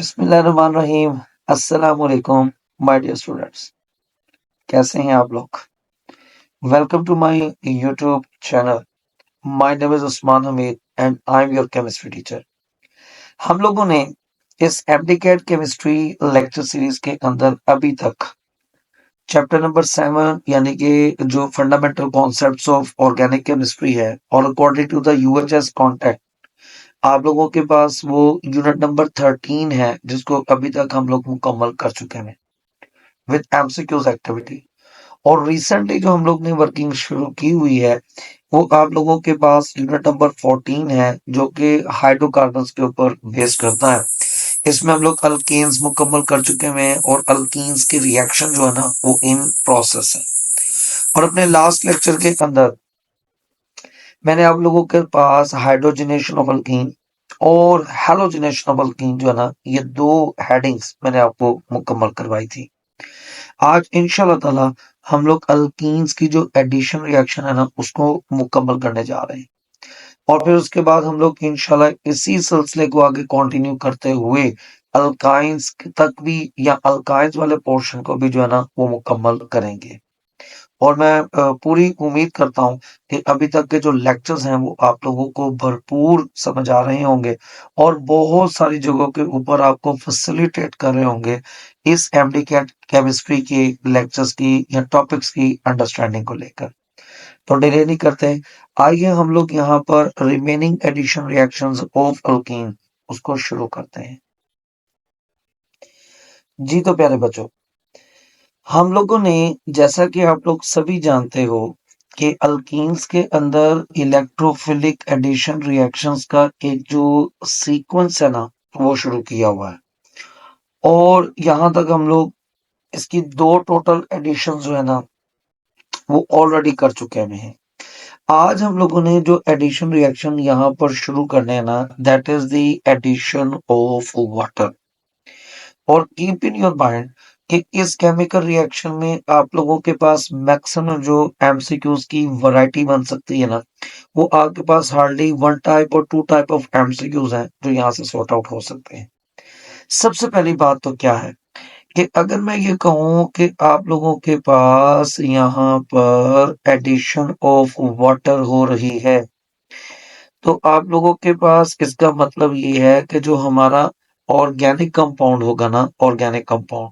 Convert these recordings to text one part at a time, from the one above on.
बिस्मिल्लाहिर्रहमानिर्रहीम। अस्सलाम वालेकुम माय डियर स्टूडेंट्स। कैसे हैं आप लोग? Welcome to my YouTube channel. My name is Usman Hameed and I am your chemistry teacher. हम लोगों ने इस एप्लीकेट केमिस्ट्री लेक्चर सीरीज के अंदर अभी तक चैप्टर नंबर 7 यानी कि जो fundamental concepts of organic chemistry है और according to the UHS contact आप लोगों के पास वो यूनिट नंबर 13 है जिसको अभी तक हम लोग मुकम्मल कर चुके हैं विद एमसीक्यूज एक्टिविटी। और रिसेंटली जो हम लोग ने वर्किंग शुरू की हुई है वो आप लोगों के पास यूनिट नंबर 14 है जो कि हाइड्रोकार्बन्स के ऊपर बेस करता है। इसमें हम लोग अल्केन्स मुकम्मल कर चुके हैं और अल्कीन्स के रिएक्शन जो है ना वो इन प्रोसेस है। और अपने लास्ट लेक्चर के अंदर मैंने आप लोगों के पास हाइड्रोजनेशन ऑफ अल्कीन और हेलोजनेशन ऑफ अल्कीन जो है ना ये दो हेडिंग्स मैंने आपको मुकम्मल करवाई थी। आज इंशाल्लाह ताला हम लोग अल्कीन्स की जो एडिशन रिएक्शन है ना उसको मुकम्मल करने जा रहे हैं और फिर उसके बाद हम लोग इंशाल्लाह इसी सिलसिले को आगे कंटिन्यू करते हुए अल्काइंस तक भी या अल्काइंस वाले पोर्शन को भी जो है ना वो मुकम्मल करेंगे। और मैं पूरी उम्मीद करता हूँ कि अभी तक के जो लेक्चर्स हैं वो आप लोगों को भरपूर समझ आ रहे होंगे और बहुत सारी जगहों के ऊपर आपको फैसिलिटेट कर रहे होंगे इस एमडी केमिस्ट्री के लेक्चर्स की या टॉपिक्स की अंडरस्टैंडिंग को लेकर। तो डिले नहीं करते, आइए हम लोग यहाँ पर remaining addition reactions of alkene उसको शुरू करते हैं। जी तो प्यारे बच्चों, हम लोगों ने जैसा कि आप लोग सभी जानते हो कि अल्कीन्स के अंदर इलेक्ट्रोफिलिक एडिशन रिएक्शंस का एक जो सीक्वेंस है ना वो शुरू किया हुआ है और यहाँ तक हम लोग इसकी दो टोटल एडिशन जो है ना वो ऑलरेडी कर चुके हैं। आज हम लोगों ने जो एडिशन रिएक्शन यहाँ पर शुरू करने हैं ना that is the addition of water. और कीप इन योर माइंड कि इस केमिकल रिएक्शन में आप लोगों के पास मैक्सिमम जो एमसीक्यूज की वैरायटी बन सकती है ना वो आपके पास हार्डली वन टाइप और टू टाइप ऑफ एमसीक्यूज हैं जो यहाँ से सॉर्ट आउट हो सकते हैं। सबसे पहली बात तो क्या है कि अगर मैं ये कहूँ कि आप लोगों के पास यहाँ पर एडिशन ऑफ वाटर हो रही है तो आप लोगों के पास इसका मतलब ये है कि जो हमारा ऑर्गेनिक कंपाउंड होगा ना ऑर्गेनिक कंपाउंड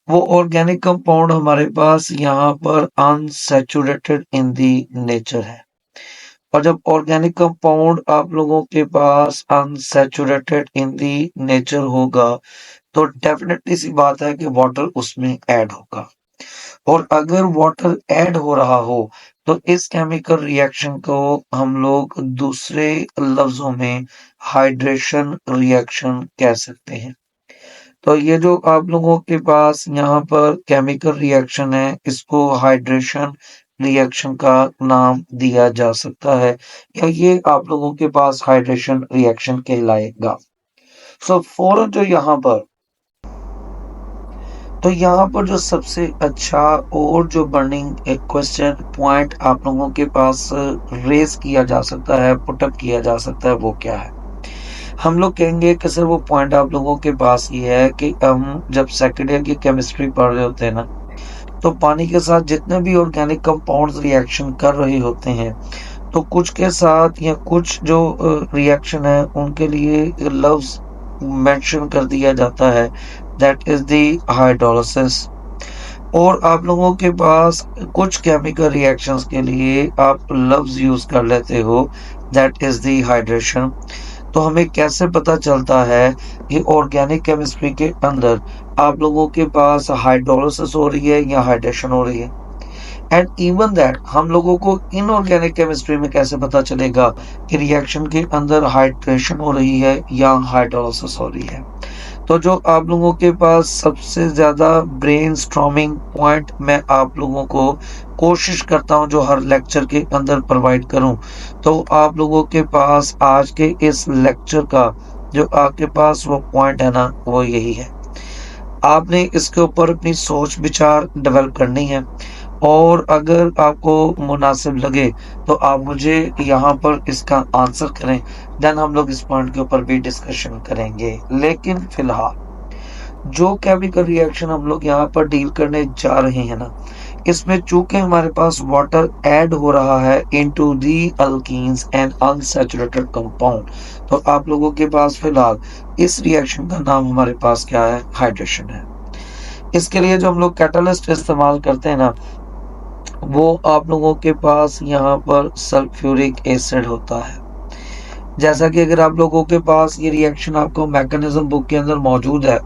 वो ऑर्गेनिक कंपाउंड हमारे पास यहाँ पर अनसैचुरेटेड इन दी नेचर है। और जब ऑर्गेनिक कंपाउंड आप लोगों के पास अनसैचुरेटेड इन दी नेचर होगा तो डेफिनेटली सी बात है कि वाटर उसमें ऐड होगा। और अगर वाटर ऐड हो रहा हो तो इस केमिकल रिएक्शन को हम लोग दूसरे लफ्जों में हाइड्रेशन रिएक्शन कह सकते हैं। तो ये जो आप लोगों के पास यहाँ पर केमिकल रिएक्शन है इसको हाइड्रेशन रिएक्शन का नाम दिया जा सकता है या ये आप लोगों के पास हाइड्रेशन रिएक्शन कहलाएगा। सो फौरन यहाँ पर जो सबसे अच्छा और जो बर्निंग एक क्वेश्चन पॉइंट आप लोगों के पास रेज किया जा सकता है पुटअप किया जा सकता है वो क्या है। हम लोग कहेंगे कि सर वो पॉइंट आप लोगों के पास ये है कि हम जब सेकेंड ईयर की केमिस्ट्री पढ़ रहे होते हैं ना तो पानी के साथ जितने भी ऑर्गेनिक कंपाउंड्स रिएक्शन कर रहे होते हैं तो कुछ के साथ या कुछ जो रिएक्शन है उनके लिए लफ्ज मेंशन कर दिया जाता है दैट इज द हाइड्रोलिसिस। और आप लोगों के पास कुछ केमिकल रिएक्शंस के लिए आप लफ्ज यूज कर लेते हो दैट इज द हाइड्रेशन। तो हमें कैसे पता चलता है कि ऑर्गेनिक केमिस्ट्री के अंदर आप लोगों के पास हाइड्रोलिसिस हो रही है या हाइड्रेशन हो रही है। एंड इवन दैट हम लोगों को इनऑर्गेनिक केमिस्ट्री में कैसे पता चलेगा कि रिएक्शन के अंदर हाइड्रेशन हो रही है या हाइड्रोलिसिस हो रही है। तो जो आप लोगों के पास सबसे ज्यादा ब्रेन स्ट्रॉमिंग पॉइंट मैं आप लोगों को कोशिश करता हूं जो हर लेक्चर के अंदर प्रोवाइड करूं तो आप लोगों के पास आज के इस लेक्चर का जो आपके पास वो पॉइंट है ना वो यही है। आपने इसके ऊपर अपनी सोच विचार डेवलप करनी है और अगर आपको मुनासिब लगे तो आप मुझे यहाँ पर इसका आंसर करें, देन हम लोग इस पॉइंट के ऊपर भी डिस्कशन करेंगे। लेकिन फिलहाल जो केमिकल रिएक्शन हम लोग यहाँ पर डील करने जा रहे हैं ना, इसमें चूंकि हमारे पास वाटर ऐड हो रहा है into the alkenes and unsaturated compound, तो आप लोगों के पास फिलहाल इस रिएक्शन का नाम हमारे पास क्या है, हाइड्रेशन है। इसके लिए जो हम लोग कैटलिस्ट इस्तेमाल करते हैं ना, वो आप लोगों के पास यहाँ पर सल्फ्यूरिक एसिड होता है। जैसा कि अगर आप लोगों के पास ये रिएक्शन आपको मैकेनिज्म बुक के अंदर मौजूद है,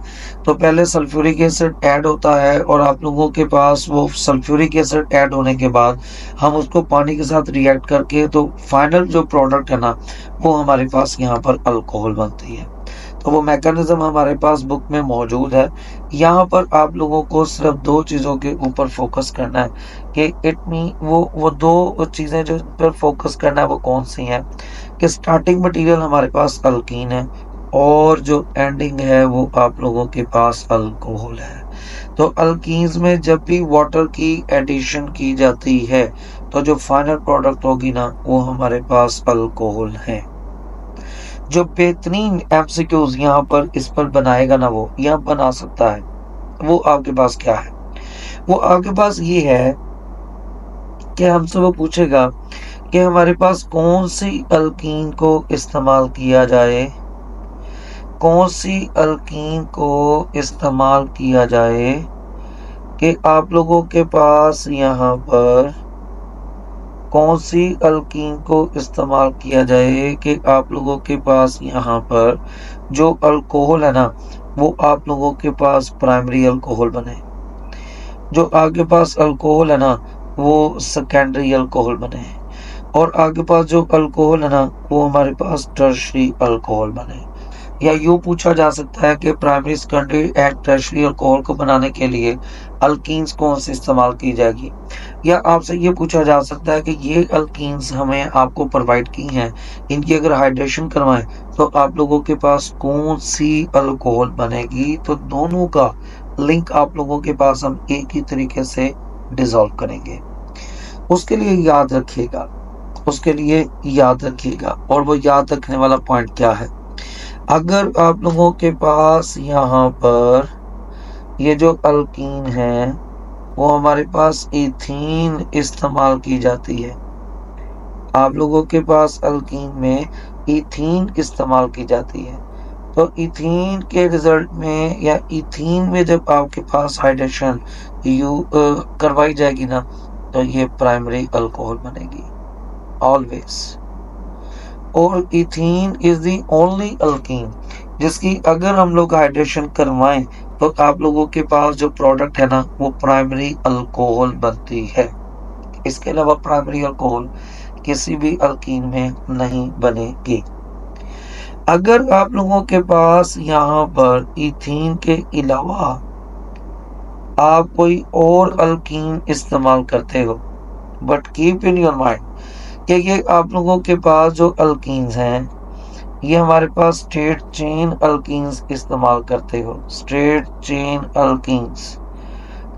तो पहले सल्फ्यूरिक एसिड ऐड होता है और आप लोगों के पास वो सल्फ्यूरिक एसिड ऐड होने के बाद हम उसको पानी के साथ रिएक्ट करके तो फाइनल जो प्रोडक्ट है ना, वो हमारे पास यहाँ पर अल्कोहल बनती है। तो वो मैकेनिज्म हमारे पास बुक में मौजूद है। यहाँ पर आप लोगों को सिर्फ दो चीज़ों के ऊपर फोकस करना है कि इट मीन वो दो चीज़ें जो पर फोकस करना है वो कौन सी हैं, कि स्टार्टिंग मटेरियल हमारे पास अल्कीन है और जो एंडिंग है वो आप लोगों के पास अल्कोहल है। तो अल्कीन्स में जब भी वाटर की एडिशन की जाती है तो जो फाइनल प्रोडक्ट होगी ना, वो हमारे पास अल्कोहल है। जो बेहतरीन एमसीक्यूज यहाँ पर इस पर बनाएगा ना, वो यहाँ बना सकता है, वो आपके पास क्या है, वो आपके पास ये है कि हमसे वो पूछेगा कि हमारे पास कौन सी अल्कीन को इस्तेमाल किया जाए, कौन सी अल्कीन को इस्तेमाल किया जाए, कि आप लोगों के पास यहाँ पर कौन सी अल्कीन को इस्तेमाल किया जाए कि आप लोगों के पास यहाँ पर जो अल्कोहल है ना, वो आप लोगों के पास प्राइमरी अल्कोहल बने, जो आपके पास अल्कोहल है ना, वो सेकेंडरी अल्कोहल बने, और आपके पास जो अल्कोहल है ना, वो हमारे पास टर्शरी अल्कोहल बने। या यूं पूछा जा सकता है कि primary secondary and tertiary alcohol को बनाने के लिए अल्कीन्स कौन सी इस्तेमाल की जाएगी। या आपसे ये पूछा जा सकता है कि ये अल्कीन्स हमें आपको प्रोवाइड की हैं, इनकी अगर हाइड्रेशन करवाएं तो आप लोगों के पास कौन सी अल्कोहल बनेगी। तो दोनों का लिंक आप लोगों के पास हम एक ही तरीके से डिसॉल्व करेंगे। उसके लिए याद रखिएगा, उसके लिए याद रखिएगा, और वो याद रखने वाला पॉइंट क्या है, अगर आप लोगों के पास यहाँ पर ये जो अल्कीन है वो हमारे पास इथीन इस्तेमाल की जाती है, आप लोगों के पास अल्कीन में इथीन इस्तेमाल की जाती है, तो इथीन के रिजल्ट में या इथीन में जब आपके पास हाइड्रेशन करवाई जाएगी ना, तो ये प्राइमरी अल्कोहल बनेगी ऑलवेज। और ethene is the only alkyne जिसकी अगर हम लोग हाइड्रेशन करवाएं तो आप लोगों के पास जो प्रोडक्ट है ना, वो प्राइमरी अल्कोहल बनती है। इसके अलावा प्राइमरी अल्कोहल किसी भी अल्कीन में नहीं बनेगी। अगर आप लोगों के पास यहाँ पर इथीन के अलावा आप कोई और अल्कीन इस्तेमाल करते हो, but keep in your mind कि ये आप लोगों के पास जो अल्कीन्स हैं, ये हमारे पास स्ट्रेट चेन अल्कीन्स इस्तेमाल करते हो, स्ट्रेट चेन अल्कीन्स।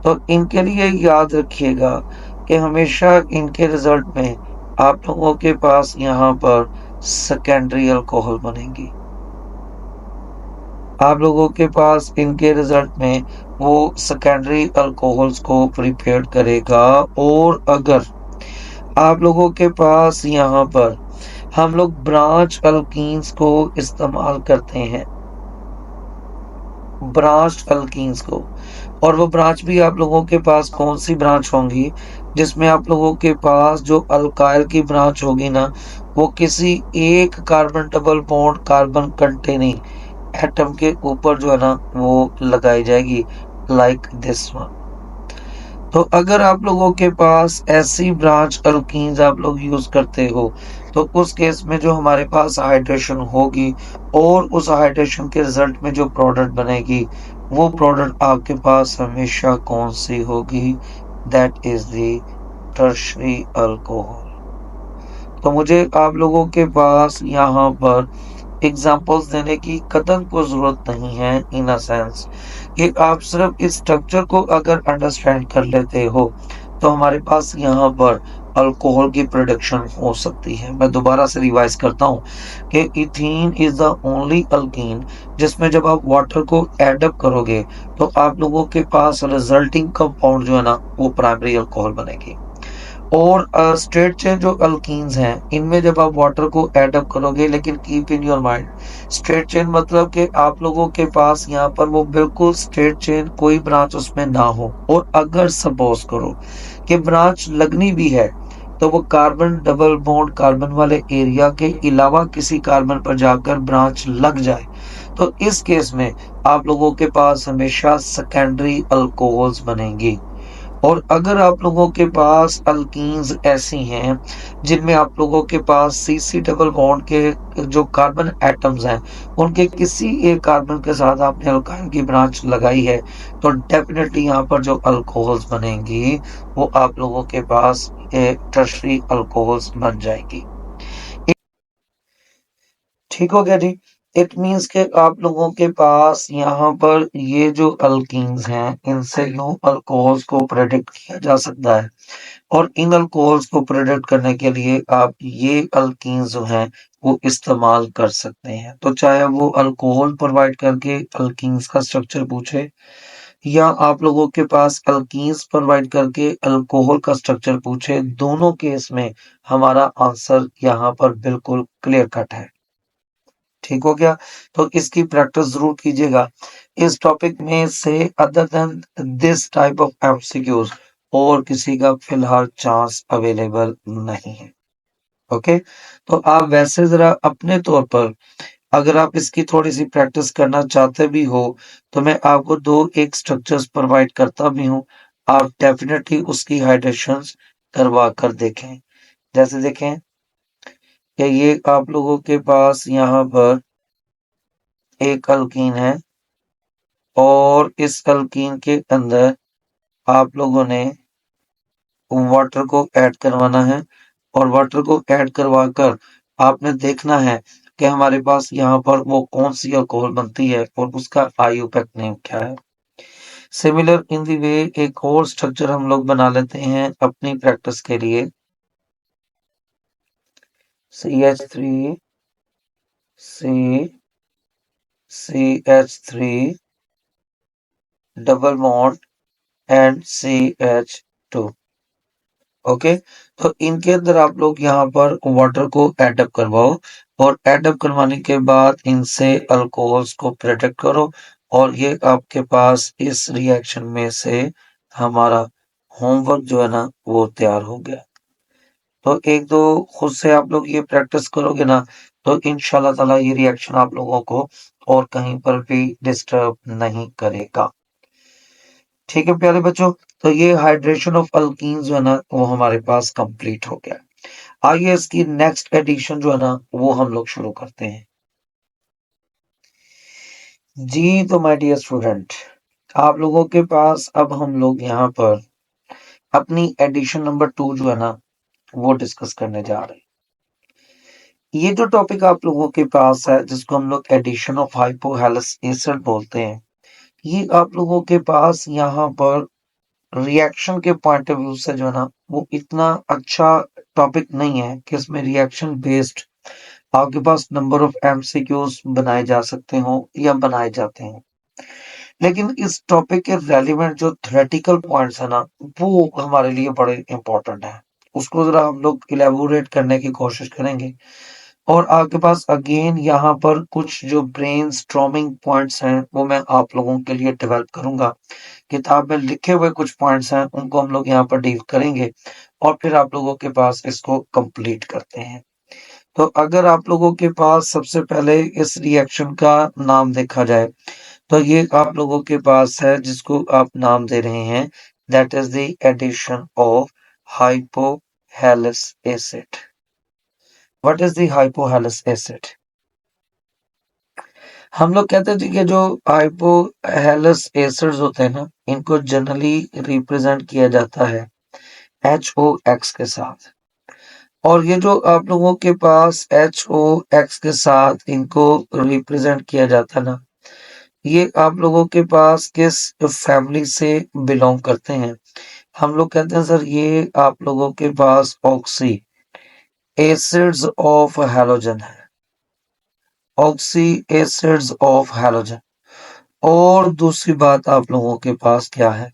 तो इनके लिए याद रखिएगा कि हमेशा इनके रिजल्ट में आप लोगों के पास यहाँ पर सेकेंडरी अल्कोहल बनेगी, आप लोगों के पास इनके रिजल्ट में वो सेकेंडरी अल्कोहल्स को प्रिपेयर करेगा। और अगर आप लोगों के पास यहाँ पर हम लोग ब्रांच अल्कीन्स को इस्तेमाल करते हैं, ब्रांच अल्कीन्स को, और वो ब्रांच भी आप लोगों के पास कौन सी ब्रांच होंगी, जिसमें आप लोगों के पास जो अल्काइल की ब्रांच होगी ना, वो किसी एक carbon double bond carbon containing atom के ऊपर जो है ना, वो लगाई जाएगी, लाइक दिस वन। तो अगर आप लोगों के पास ऐसी ब्रांच अल्कीन्स आप लोग यूज करते हो, तो उस केस में जो हमारे पास हाइड्रेशन होगी और उस हाइड्रेशन के रिजल्ट में जो प्रोडक्ट बनेगी, वो प्रोडक्ट आपके पास हमेशा कौन सी होगी, that is the tertiary alcohol. तो मुझे आप लोगों के पास यहाँ पर एग्जाम्पल्स देने की कतई को जरूरत नहीं है, इन अ सेंस कि आप सिर्फ इस स्ट्रक्चर को अगर अंडरस्टैंड कर लेते हो तो हमारे पास यहाँ पर अल्कोहल की प्रोडक्शन हो सकती है। मैं दोबारा से रिवाइज करता हूँ कि ethene is the only alkyne जिसमें जब आप वाटर को एड अप करोगे तो आप लोगों के पास रिजल्टिंग कंपाउंड जो है ना वो प्राइमरी अल्कोहल बनेगी। और स्ट्रेट चेन जो अल्कीन्स हैं इनमें जब आप वाटर को ऐड अप करोगे, लेकिन keep in your mind straight chain मतलब कि आप लोगों के पास यहाँ पर वो बिल्कुल स्ट्रेट चेन कोई ब्रांच उसमें ना हो, और अगर सपोज करो कि ब्रांच लगनी भी है तो वो कार्बन डबल बॉन्ड कार्बन वाले एरिया के अलावा किसी कार्बन पर जाकर ब्रांच लग जाए, तो इस केस में आप लोगों के पास हमेशा सेकेंडरी अल्कोहल्स बनेंगी। और अगर आप लोगों के पास अल्कीन्स ऐसी हैं जिनमें आप लोगों के पास सीसी डबल बॉन्ड के जो कार्बन एटम्स हैं उनके किसी एक कार्बन के साथ आपने अल्काइल की ब्रांच लगाई है, तो डेफिनेटली यहाँ पर जो अल्कोहल्स बनेंगी वो आप लोगों के पास टर्शरी अल्कोहल्स बन जाएगी। ठीक हो गया जी। इट मीन्स के आप लोगों के पास यहाँ पर ये जो अल्कीन्स हैं इनसे यूं अल्कोहल्स को प्रेडिक्ट किया जा सकता है, और इन अल्कोहल्स को प्रेडिक्ट करने के लिए आप ये अल्कीन्स जो हैं वो इस्तेमाल कर सकते हैं। तो चाहे वो अल्कोहल प्रोवाइड करके अल्कीन्स का स्ट्रक्चर पूछे, या आप लोगों के पास अल्कीन्स प्रोवाइड करके अल्कोहल का स्ट्रक्चर पूछे, दोनों केस में हमारा आंसर यहाँ पर बिल्कुल क्लियर कट है। ठीक हो गया। तो इसकी प्रैक्टिस जरूर कीजिएगा। इस टॉपिक में से other than this type of MCQs और किसी का फिलहाल चांस अवेलेबल नहीं है। ओके, तो आप वैसे जरा अपने तौर पर अगर आप इसकी थोड़ी सी प्रैक्टिस करना चाहते भी हो तो मैं आपको दो एक स्ट्रक्चर्स प्रोवाइड करता भी हूँ। आप डेफिनेटली उसकी हाइड्रेशंस करवा कर देखें। जैसे देखें कि ये आप लोगों के पास यहाँ पर एक अल्कीन है, और इस अल्कीन के अंदर आप लोगों ने वाटर को ऐड करवाना है, और वाटर को ऐड करवा कर आपने देखना है कि हमारे पास यहाँ पर वो कौन सी अल्कोहल बनती है और उसका आईयूपैक नेम क्या है। सिमिलर इन दी वे एक और स्ट्रक्चर हम लोग बना लेते हैं अपनी प्रैक्टिस के लिए। CH3 CH3 double bond and CH2। Okay, तो इनके अंदर आप लोग यहाँ पर वाटर को ऐड अप करवाओ, और ऐड अप करवाने के बाद इनसे अल्कोहल्स को प्रोटेक्ट करो, और ये आपके पास इस रिएक्शन में से हमारा होमवर्क जो है ना वो तैयार हो गया। तो एक दो खुद से आप लोग ये प्रैक्टिस करोगे ना तो इंशाल्लाह ताला ये रिएक्शन आप लोगों को और कहीं पर भी डिस्टर्ब नहीं करेगा। ठीक है प्यारे बच्चों, तो ये हाइड्रेशन ऑफ अल्कीन्स जो है ना वो हमारे पास कंप्लीट हो गया। आइए इसकी नेक्स्ट एडिशन जो है ना वो हम लोग शुरू करते हैं। जी तो माय डियर स्टूडेंट, आप लोगों के पास अब हम लोग यहाँ पर अपनी एडिशन नंबर 2 जो है ना वो डिस्कस करने जा रहे हैं। ये जो टॉपिक आप लोगों के पास है जिसको हम लोग एडिशन ऑफ हाइपोहेलस एसिड बोलते हैं, ये आप लोगों के पास यहाँ पर रिएक्शन के पॉइंट ऑफ व्यू से जो है ना वो इतना अच्छा टॉपिक नहीं है कि इसमें रिएक्शन बेस्ड आपके पास नंबर ऑफ एमसीक्यूज बनाए जा सकते हो या बनाए जाते हैं। लेकिन इस टॉपिक के रेलिवेंट जो थ्योरेटिकल पॉइंट्स है ना वो हमारे लिए बड़े इंपॉर्टेंट है। उसको जरा हम लोग इलेबोरेट करने की कोशिश करेंगे, और आपके पास अगेन यहाँ पर कुछ जो ब्रेन स्ट्रॉमिंग पॉइंट्स हैं वो मैं आप लोगों के लिए डेवलप करूंगा। किताब में लिखे हुए कुछ पॉइंट्स हैं उनको हम लोग यहाँ पर डील करेंगे, और फिर आप लोगों के पास इसको कंप्लीट करते हैं। तो अगर आप लोगों के पास सबसे पहले इस रिएक्शन का नाम देखा जाए तो ये आप लोगों के पास है जिसको आप नाम दे रहे हैं, that is the addition of hypohalous acid. What is the hypohalous acid? हम लोग कहते हैं जी कि जो हाइपोहेलस एसिड्स होते हैं ना इनको जनरली रिप्रेजेंट किया जाता है HOX के साथ। और ये जो आप लोगों के पास HOX के साथ इनको रिप्रेजेंट किया जाता है ना, ये आप लोगों के पास किस फैमिली से बिलोंग करते हैं? हम लोग कहते हैं सर ये आप लोगों के पास ऑक्सी एसिड्स ऑफ हैलोजन है, ऑक्सी एसिड्स ऑफ हैलोजन। और दूसरी बात आप लोगों के पास क्या है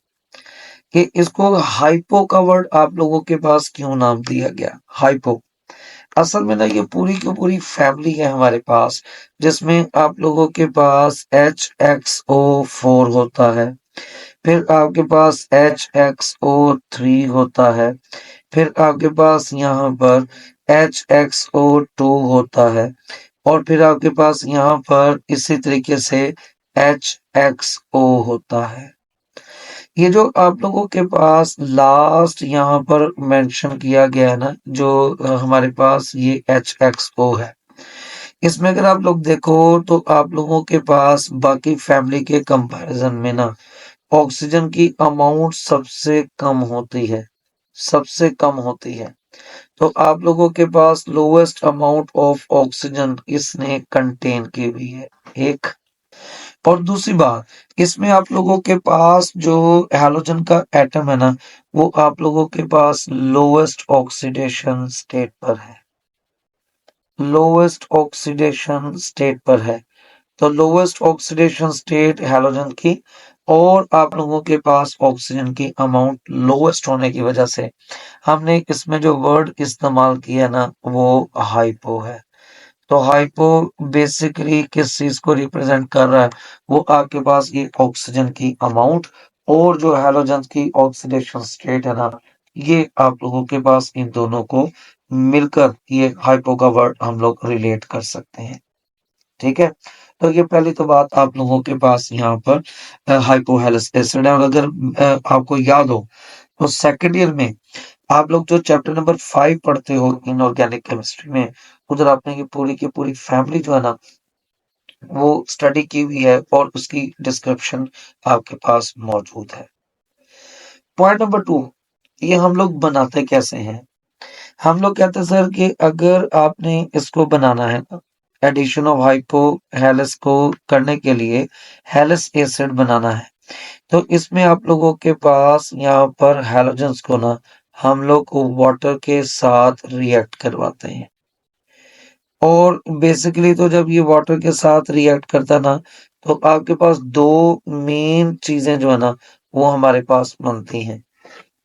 कि इसको हाइपो का वर्ड आप लोगों के पास क्यों नाम दिया गया हाइपो। असल में ना ये पूरी की पूरी फैमिली है हमारे पास, जिसमें आप लोगों के पास HXO4 होता है, फिर आपके पास HXO3 होता है, फिर आपके पास यहाँ पर HXO2 होता है, और फिर आपके पास यहाँ पर इसी तरीके से HXO होता है। ये जो आप लोगों के पास लास्ट यहाँ पर मेंशन किया गया है ना, जो हमारे पास ये HXO है, इसमें अगर आप लोग देखो तो आप लोगों के पास बाकी फैमिली के कंपैरिजन में ना ऑक्सीजन की अमाउंट सबसे कम होती है, सबसे कम होती है। तो आप लोगों के पास लोवेस्ट अमाउंट ऑफ ऑक्सीजन इसने कंटेन की हुई है एक। और दूसरी बात, इसमें आप लोगों के पास जो हैलोजन का एटम है ना, वो आप लोगों के पास लोवेस्ट ऑक्सीडेशन स्टेट पर है, लोवेस्ट ऑक्सीडेशन स्टेट पर है। तो लोवेस्ट ऑक्सीडेशन स्टेट हैलोजन की, और आप लोगों के पास ऑक्सीजन की अमाउंट लोवेस्ट होने की वजह से हमने इसमें जो वर्ड इस्तेमाल किया ना वो हाइपो है। तो हाइपो बेसिकली किस चीज को रिप्रेजेंट कर रहा है, वो आपके पास ये ऑक्सीजन की अमाउंट और जो हैलोजन की ऑक्सीडेशन स्टेट है ना, ये आप लोगों के पास इन दोनों को मिलकर ये हाइपो का वर्ड हम लोग रिलेट कर सकते हैं। ठीक है, तो ये पहली तो बात आप लोगों के पास यहाँ पर हाइपोहेलस एसिड है। और अगर आपको याद हो तो सेकेंड ईयर में आप लोग जो चैप्टर नंबर 5 पढ़ते हो इनऑर्गेनिक केमिस्ट्री में, उधर आपने ये पूरी की पूरी फैमिली जो है ना वो स्टडी की हुई है, और उसकी डिस्क्रिप्शन आपके पास मौजूद है। पॉइंट नंबर 2, ये हम लोग बनाते कैसे हैं। हम लोग कहते हैं सर कि अगर आपने इसको बनाना है ना, एडिशन ऑफ हाइपो हेलस को करने के लिए हेलस एसिड बनाना है, तो इसमें आप लोगों के पास यहाँ पर हैलोजेंस को ना हम लोग वाटर के साथ रिएक्ट करवाते हैं। और बेसिकली तो जब ये वाटर के साथ रिएक्ट करता है ना, तो आपके पास दो मेन चीजें जो है ना वो हमारे पास बनती हैं।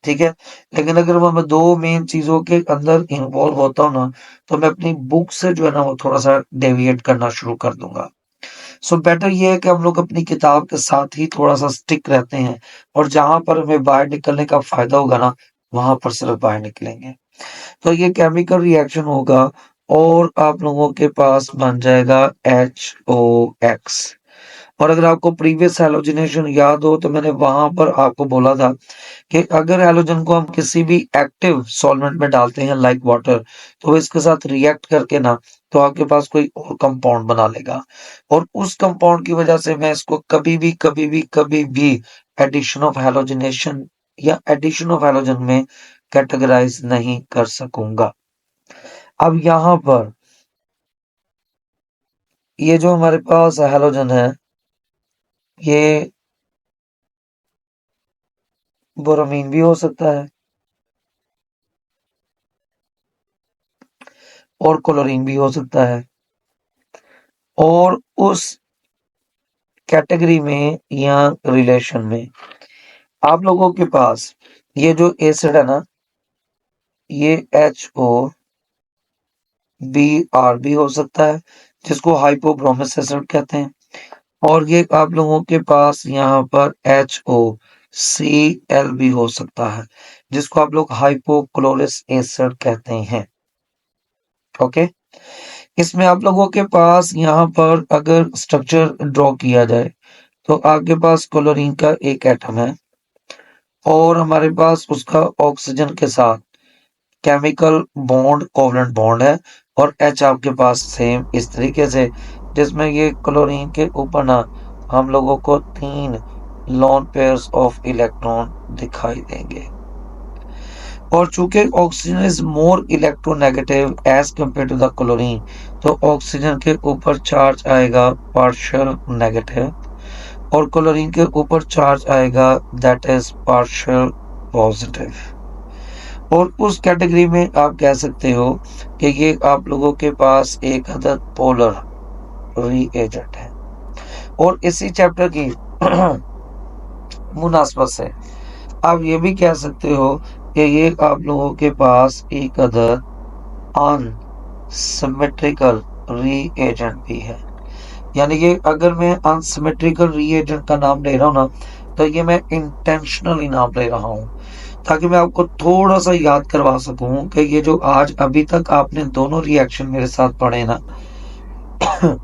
ठीक है, लेकिन अगर वो मैं दो मेन चीजों के अंदर इन्वॉल्व होता हूँ ना, तो मैं अपनी बुक से जो है ना वो थोड़ा सा डेविएट करना शुरू कर दूंगा। सो बेटर ये है कि हम लोग अपनी किताब के साथ ही थोड़ा सा स्टिक रहते हैं, और जहां पर हमें बाहर निकलने का फायदा होगा ना वहां पर सिर्फ बाहर निकलेंगे। तो ये केमिकल रिएक्शन होगा, और आप लोगों के पास बन जाएगा HOX। और अगर आपको प्रीवियस हैलोजिनेशन याद हो तो मैंने वहां पर आपको बोला था कि अगर हैलोजन को हम किसी भी एक्टिव सॉल्वेंट में डालते हैं लाइक वाटर, तो वो इसके साथ रिएक्ट करके ना तो आपके पास कोई और कंपाउंड बना लेगा, और उस कंपाउंड की वजह से मैं इसको कभी भी एडिशन ऑफ हैलोजिनेशन या एडिशन ऑफ हैलोजन में कैटेगराइज नहीं कर सकूंगा। अब यहाँ पर ये जो हमारे पास हैलोजन है, ये बोरोमीन भी हो सकता है और क्लोरीन भी हो सकता है। और उस कैटेगरी में या रिलेशन में आप लोगों के पास ये जो एसिड है ना, ये HOBr भी हो सकता है, जिसको हाइपोब्रोमिक एसिड कहते हैं। और ये आप लोगों के पास यहाँ पर HOCl भी हो सकता है, जिसको आप लोग हाइपोक्लोरिक एसिड कहते हैं। ओके, इसमें आप लोगों के पास यहाँ पर अगर स्ट्रक्चर ड्रॉ किया जाए, तो आपके पास क्लोरीन का एक एटम है, और हमारे पास उसका ऑक्सीजन के साथ केमिकल बॉन्ड कोवलेंट बॉन्ड है, और H आपके पास सेम इस तरीके से, जिसमें ये क्लोरीन के ऊपर ना हम लोगों को 3 लोन पेयर्स ऑफ इलेक्ट्रॉन दिखाई देंगे। और चूंकि oxygen is more electronegative as compare to the chlorine, तो ऑक्सीजन के ऊपर चार्ज आएगा पार्शियल नेगेटिव, और क्लोरीन के ऊपर चार्ज आएगा दैट इज पार्शियल पॉजिटिव। और उस कैटेगरी में आप कह सकते हो कि ये आप लोगों के पास एक अदद पोलर रीएजेंट है। और इसी चैप्टर की मुनासबत से आप ये भी कह सकते हो कि ये आप लोगों के पास एक अदद अनसिमेट्रिकल रीएजेंट भी है। यानी कि अगर मैं अनसिमेट्रिकल रीएजेंट का नाम ले रहा हूं ना, तो ये मैं इंटेंशनली नाम ले रहा हूं ताकि मैं आपको थोड़ा सा याद करवा सकूं कि ये जो आज अभी तक आपने दोनों रिएक्शन मेरे साथ पढ़े ना,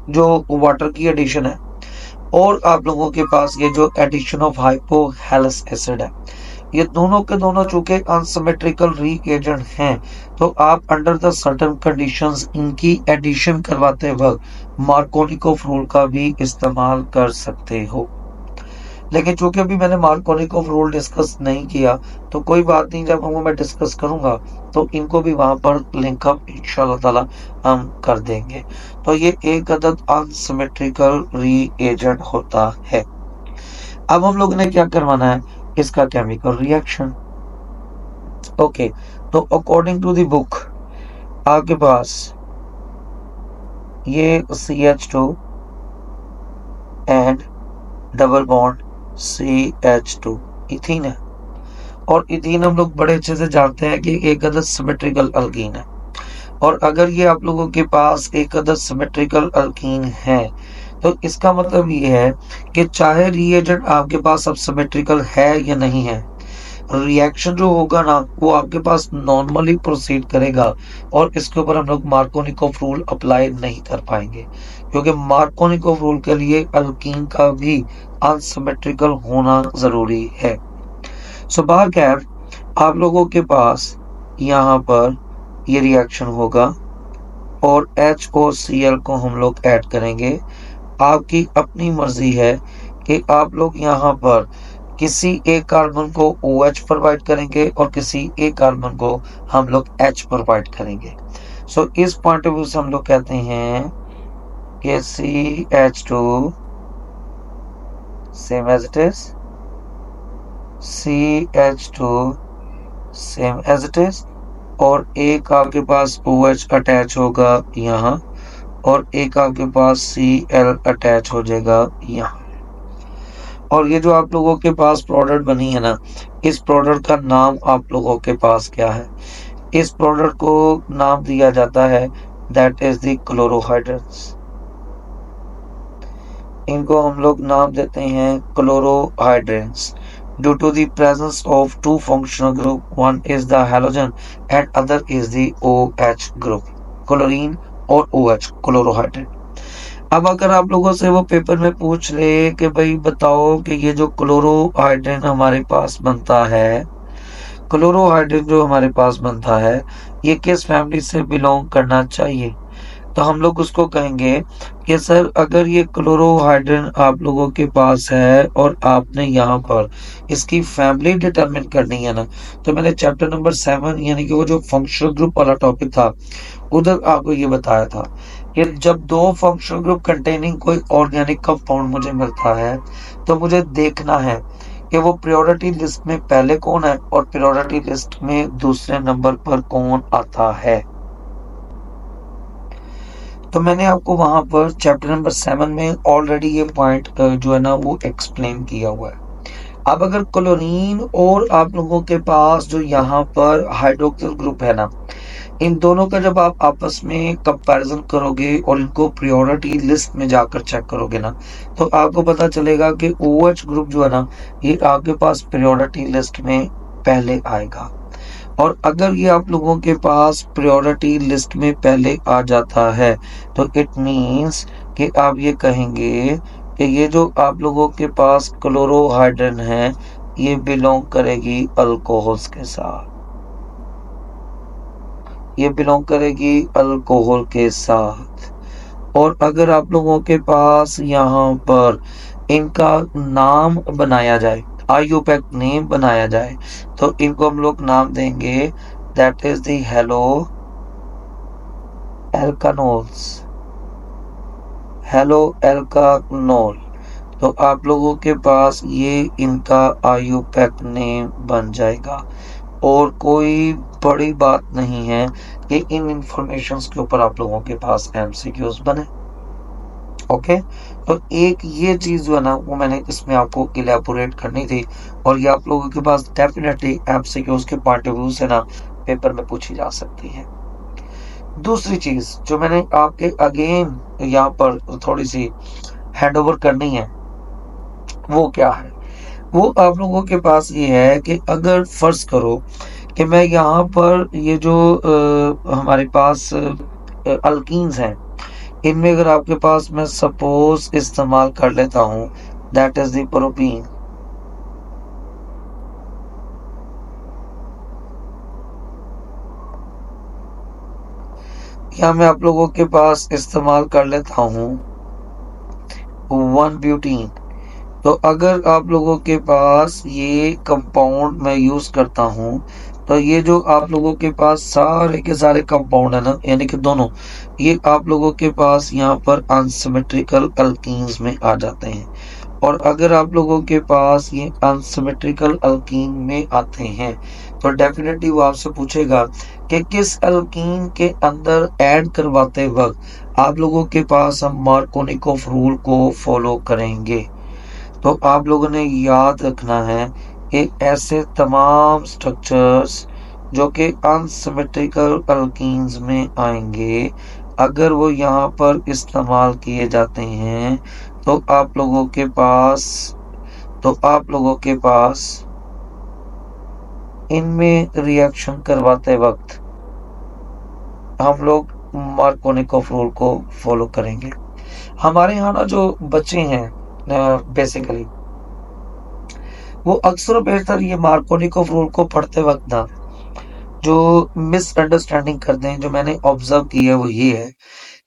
जो वाटर की एडिशन है और आप लोगों के पास ये जो एडिशन ऑफ हाइपोहेलस एसिड है, ये दोनों के दोनों चूंकि अनसिमेट्रिकल रीएजेंट हैं, तो आप अंडर द सर्टेन कंडीशंस इनकी एडिशन करवाते वक्त मार्कोनिकोव रूल का भी इस्तेमाल कर सकते हो। लेकिन चूंकि अभी मैंने मार्कोनिकोव रूल डिस्कस नहीं किया, तो कोई बात नहीं, जब वो मैं डिस्कस करूंगा तो इनको भी वहां पर लिंकअप इंशाल्लाह ताला हम कर देंगे। तो ये एक अदद अनसिमेट्रिकल रीएजेंट होता है। अब हम लोग ने क्या करवाना है, इसका केमिकल रिएक्शन। ओके, तो अकॉर्डिंग टू द बुक आपके पास ये CH2 and double bond CH2 ethene है। और इथीन हम लोग बड़े अच्छे से जानते हैं कि एक अदद सिमेट्रिकल अल्कीन है। और अगर ये आप लोगों के पास एक अदद सिमेट्रिकल अल्कीन है, तो इसका मतलब ये है कि चाहे रिएजेंट आपके पास अब सिमेट्रिकल है या नहीं है, रिएक्शन जो होगा ना वो आपके पास नॉर्मली प्रोसीड करेगा। और इसके ऊपर हम लोग मार्कोनिकोव रूल अप्लाई नहीं कर पाएंगे, क्योंकि मार्कोनिकोव रूल के लिए अल्कीन का भी अनसिमेट्रिकल होना जरूरी है। सो बहरकैफ आप लोगों के पास यहाँ पर ये रिएक्शन होगा और HOCl को हम लोग ऐड करेंगे। आपकी अपनी मर्जी है कि आप लोग यहाँ पर किसी एक कार्बन को OH प्रोवाइड करेंगे और किसी एक कार्बन को हम लोग H प्रोवाइड करेंगे। सो इस पॉइंट ऑफ व्यू से हम लोग कहते हैं कि CH2 same as it is, CH2 same as it is, और एक आपके पास OH अटैच होगा यहाँ और एक आपके पास Cl अटैच हो जाएगा यहाँ। और ये जो आप लोगों के पास प्रोडक्ट बनी है ना, इस प्रोडक्ट का नाम आप लोगों के पास क्या है? इस प्रोडक्ट को नाम दिया जाता है दैट इज द क्लोरोहाइड्रेट्स। इनको हम लोग नाम देते हैं chlorohydrates due to the presence of two functional group, one is the halogen and other is the OH group, chlorine और OH क्लोरोहाइड्रेट। अब अगर आप लोगों से वो पेपर में पूछ ले कि भाई बताओ कि ये जो क्लोरोहाइड्रेट हमारे पास बनता है, क्लोरोहाइड्रेट जो हमारे पास बनता है, ये किस फैमिली से बिलोंग करना चाहिए, तो हम लोग उसको कहेंगे कि सर अगर ये क्लोरोहाइड्रेट आप लोगों के पास है और आपने यहाँ पर इसकी फैमिली डिटरमिन करनी है ना, तो मैंने चैप्टर नंबर 7 यानी कि वो जो फंक्शनल ग्रुप वाला टॉपिक था उधर आपको ये बताया था कि जब दो फंक्शनल ग्रुप कंटेनिंग कोई ऑर्गेनिक कंपाउंड मुझे मिलता है, तो मुझे देखना है कि वो प्रायोरिटी लिस्ट में पहले कौन है और प्रायोरिटी लिस्ट में दूसरे नंबर पर कौन आता है। तो मैंने आपको वहां पर चैप्टर नंबर 7 में ऑलरेडी ये पॉइंट जो है ना वो एक्सप्लेन किया हुआ है। अब अगर क्लोरीन और आप लोगों के पास जो यहाँ पर हाइड्रोक्सिल ग्रुप है ना, इन दोनों का जब आप आपस में कंपैरिजन करोगे और इनको प्रायोरिटी लिस्ट में जाकर चेक करोगे ना, तो आपको पता चलेगा कि OH ग्रुप जो है ना ये आपके पास प्रायोरिटी लिस्ट में पहले आएगा। और अगर ये आप लोगों के पास प्रायोरिटी लिस्ट में पहले आ जाता है, तो इट मींस कि आप ये कहेंगे कि ये जो आप लोगों के पास क्लोरोहाइड्रेट है ये बिलोंग करेगी अल्कोहल्स के साथ, ये बिलोंग करेगी अल्कोहल के साथ। और अगर आप लोगों के पास यहाँ पर इनका नाम बनाया जाए, IUPAC नेम बनाया जाए, तो इनको हम लोग नाम देंगे that is the halo alkanols, halo alkanol. तो आप लोगों के पास ये इनका आईयूपैक नेम बन जाएगा और कोई बड़ी बात नहीं है कि इन इंफॉर्मेशंस के ऊपर आप लोगों के पास एमसीक्यूज बने। ओके, तो एक ये चीज जो है ना वो मैंने इसमें आपको इलेबोरेट करनी थी और ये आप लोगों के पास डेफिनेटली एमसीक्यूज के पॉइंट ऑफ व्यू से ना पेपर में पूछी जा सकती है। दूसरी चीज जो मैंने आपके अगेन यहाँ पर थोड़ी सी हैंडओवर करनी है वो क्या है, वो आप लोगों के पास ये है कि अगर फर्ज करो कि मैं यहाँ पर ये जो हमारे पास अल्कीन्स हैं इनमें अगर आपके पास मैं सपोज इस्तेमाल कर लेता हूँ दैट इज द प्रोपीन। या मैं आप लोगों के पास इस्तेमाल कर लेता हूँ 1 ब्यूटीन। तो अगर आप लोगों के पास ये कंपाउंड मैं यूज करता हूँ तो ये जो आप लोगों के पास सारे के सारे कंपाउंड है ना यानी कि दोनों ये आप लोगों के पास यहाँ पर अनसिमेट्रिकल अल्कीन्स में आ जाते हैं। और अगर आप लोगों के पास ये अनसिमेट्रिकल अल्कीन में आते हैं तो डेफिनेटली वो आपसे पूछेगा कि किस अल्कीन के अंदर ऐड करवाते वक्त आप लोगों के पास हम मार्कोनिकोफ रूल को फॉलो करेंगे। तो आप लोगों ने याद रखना है कि ऐसे तमाम स्ट्रक्चर्स जो कि अनसिमेट्रिकल अल्कीन्स में आएंगे अगर वो यहाँ पर इस्तेमाल किए जाते हैं तो आप लोगों के पास इनमें रिएक्शन करवाते वक्त हम लोग मार्कोनिकोफ रूल को फॉलो करेंगे। हमारे यहाँ ना जो बच्चे हैं बेसिकली वो अक्सर बेहतर ये मार्कोनिकोफ रूल को पढ़ते वक्त ना जो मिसअंडरस्टैंडिंग करते हैं जो मैंने ऑब्जर्व की है वो ये है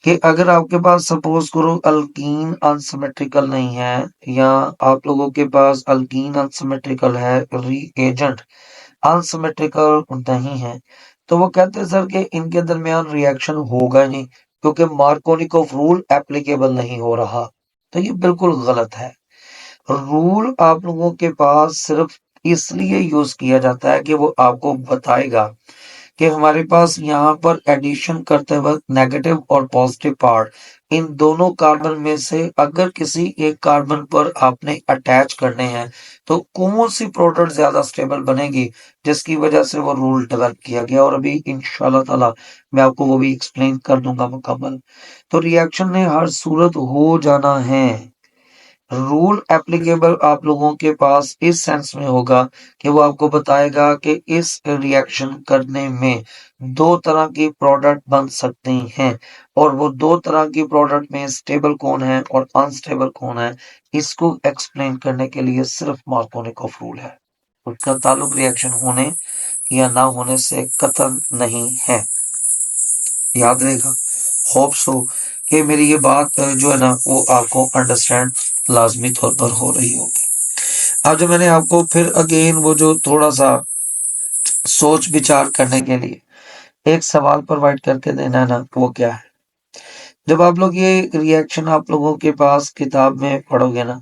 कि अगर आपके पास सपोज करो अल्कीन अनसिमेट्रिकल नहीं है या आप लोगों के पास अल्कीन अनसिमेट्रिकल है रीएजेंट अनसिमेट्रिकल नहीं है तो वो कहते हैं सर कि इनके दरमियान रिएक्शन होगा ही नहीं क्योंकि मार्कोनिकोफ रूल एप्लीकेबल नहीं हो रहा। तो ये बिल्कुल गलत है। रूल आप लोगों के पास सिर्फ इसलिए यूज किया जाता है कि वो आपको बताएगा कि हमारे पास यहाँ पर एडिशन करते वक्त नेगेटिव और पॉजिटिव पार्ट इन दोनों कार्बन में से अगर किसी एक कार्बन पर आपने अटैच करने हैं तो कौन सी प्रोडक्ट ज्यादा स्टेबल बनेगी जिसकी वजह से वो रूल डेवलप किया गया और अभी इंशाल्लाह ताला मैं आपको वो भी एक्सप्लेन कर दूंगा मुकम्मल। तो रिएक्शन ने हर सूरत हो जाना है। रूल एप्लीकेबल आप लोगों के पास इस सेंस में होगा कि वो आपको बताएगा कि इस रिएक्शन करने में दो तरह की प्रोडक्ट बन सकती हैं और वो दो तरह की प्रोडक्ट में स्टेबल कौन है और अनस्टेबल कौन है इसको एक्सप्लेन करने के लिए सिर्फ मार्कोनिकोफ रूल है। उसका ताल्लुक रिएक्शन होने या ना होने से कतई नहीं है। याद रहेगा। होप सो कि मेरी ये बात जो है ना वो आपको अंडरस्टैंड लाजमी तौर पर हो रही होगी। अब जो मैंने आपको फिर अगेन वो जो थोड़ा सा सोच विचार करने के लिए एक सवाल प्रोवाइड करके देना है ना वो क्या है, जब आप लोग ये रिएक्शन आप लोगों के पास किताब में पढ़ोगे ना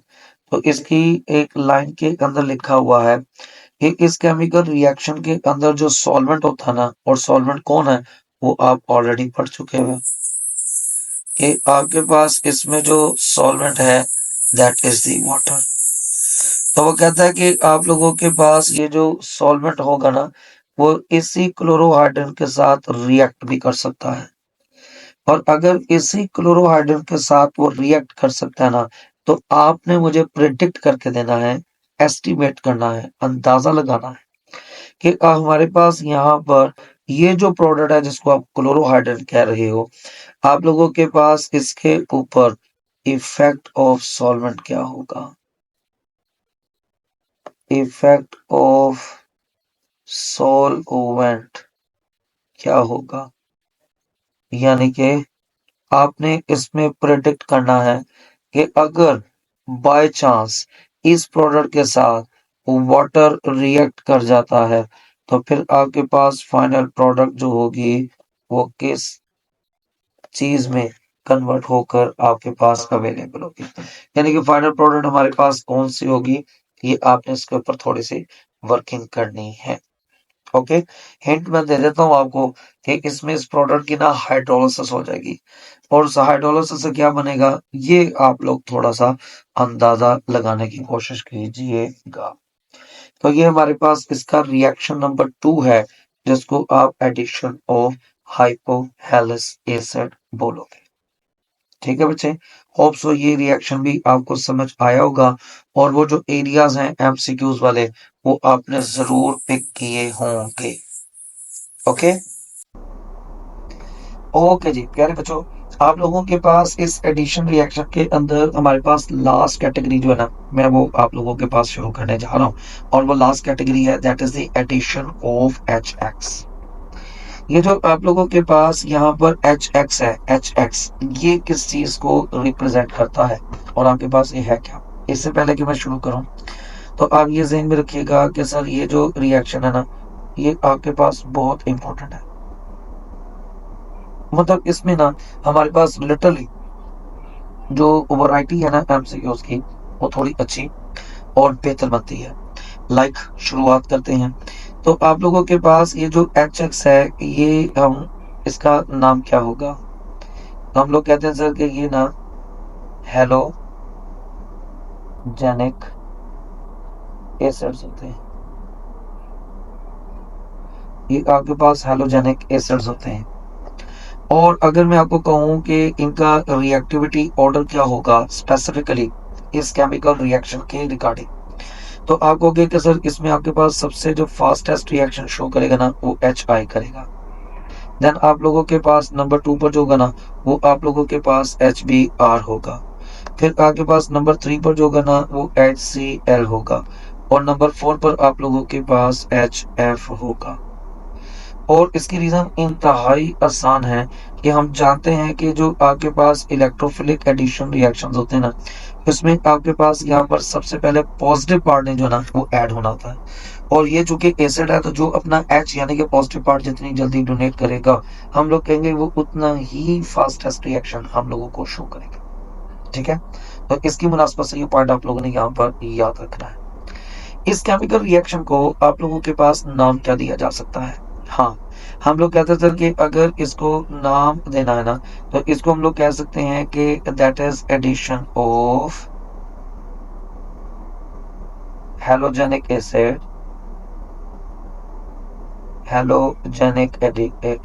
तो इसकी एक लाइन के अंदर लिखा हुआ है कि इस केमिकल रिएक्शन के अंदर जो सॉल्वेंट होता है ना और सॉल्वेंट कौन है वो आप ऑलरेडी पढ़ चुके हैं कि आपके पास इसमें जो सॉल्वेंट है दैट इज दी वाटर। तो वो कहता है कि आप लोगों के पास ये जो सॉल्वेंट होगा ना वो इसी क्लोरोहाइड्रेट के साथ रिएक्ट भी कर सकता है और अगर इसी क्लोरोहाइड्रेट के साथ वो रिएक्ट कर सकता है ना तो आपने मुझे प्रिडिक्ट करके देना है, एस्टिमेट करना है, अंदाजा लगाना है कि हमारे पास यहाँ पर ये जो प्रोडक्ट है जिसको आप क्लोरोहाइड्रेट कह रहे हो आप लोगों के पास इसके ऊपर इफेक्ट ऑफ सॉल्वेंट क्या होगा, इफेक्ट ऑफ सॉल्वेंट क्या होगा। यानी कि आपने इसमें प्रेडिक्ट करना है कि अगर बाय चांस इस प्रोडक्ट के साथ वाटर रिएक्ट कर जाता है तो फिर आपके पास फाइनल प्रोडक्ट जो होगी वो किस चीज में कन्वर्ट होकर आपके पास अवेलेबल होगी। यानी कि फाइनल प्रोडक्ट हमारे पास कौन सी होगी, ये आपने इसके ऊपर थोड़ी सी वर्किंग करनी है। ओके, हिंट मैं दे देता हूँ आपको कि इसमें इस प्रोडक्ट की ना हाइड्रोलिसिस हो जाएगी, और उस हाइड्रोलिसिस से क्या बनेगा ये आप लोग थोड़ा सा अंदाजा लगाने की कोशिश कीजिएगा। तो ये हमारे पास इसका रिएक्शन नंबर 2 है, जिसको आप एडिशन ऑफ हाइपोहेलिस एसिड बोलोगे। ठीक है बच्चे, होप सो ये रिएक्शन भी आपको समझ आया होगा, और वो जो एरियाज हैं एमसीक्यूज वाले वो आपने जरूर पिक किए होंगे। ओके ओके जी प्यारे बच्चों, आप लोगों के पास इस एडिशन रिएक्शन के अंदर हमारे पास लास्ट कैटेगरी जो है ना, मैं वो आप लोगों के पास शुरू करने जा रहा हूँ, और वो लास्ट कैटेगरी है that is the addition of HX। ये जो आप लोगों के पास यहाँ पर HX है, HX ये किस चीज को रिप्रेजेंट करता है, और आपके पास ये है क्या। इससे पहले कि मैं शुरू करूं तो आप ये ज़हन में रखिएगा कि सर ये जो रिएक्शन है ना, ये आपके पास बहुत इंपॉर्टेंट है। मतलब इसमें ना हमारे पास लिटरली जो वैरायटी है ना एमसीक्यूज की, वो थोड़ी अच्छी और बेहतर बनती है। लाइक शुरुआत करते हैं। तो आप लोगों के पास ये जो HX है, ये हम इसका नाम क्या होगा। हम लोग कहते हैं सर कि ये ना हेलोजेनिक एसिड्स होते हैं। ये आपके पास हेलोजेनिक एसिड्स होते हैं, और अगर मैं आपको कहूं कि इनका रिएक्टिविटी ऑर्डर क्या होगा स्पेसिफिकली इस केमिकल रिएक्शन के रिगार्डिंग, तो आप कहोगे कि सर इसमें आपके पास सबसे जो फास्टेस्ट रिएक्शन शो करेगा ना वो HI करेगा। देन आप लोगों के पास नंबर 2 पर जो होगा ना वो आप लोगों के पास HBr होगा। फिर आपके पास नंबर 3 पर जो होगा ना वो HCl होगा, और नंबर 4 पर आप लोगों के पास HF होगा। और इसकी रीजन इंतहाई आसान है कि हम जानते हैं कि जो आपके पास इलेक्ट्रोफिलिक एडिशन रिएक्शंस होते हैं ना, उसमें आपके पास यहाँ पर सबसे पहले पॉजिटिव पार्ट ने जो ना वो ऐड होना होता है, और ये चूंकि एसिड है तो जो अपना H यानी कि पॉजिटिव पार्ट जितनी जल्दी डोनेट करेगा, हम लोग कहेंगे वो उतना ही फास्टेस्ट रिएक्शन हम लोगों को शो करेगा। ठीक है, तो इसकी मुनासबत से ये पॉइंट आप लोगों ने यहाँ पर याद रखना है। इस केमिकल रिएक्शन को आप लोगों के पास नाम क्या दिया जा सकता है। हाँ, हम लोग कहते थे कि अगर इसको नाम देना है ना, तो इसको हम लोग कह सकते हैं कि that is addition of halogenic acid,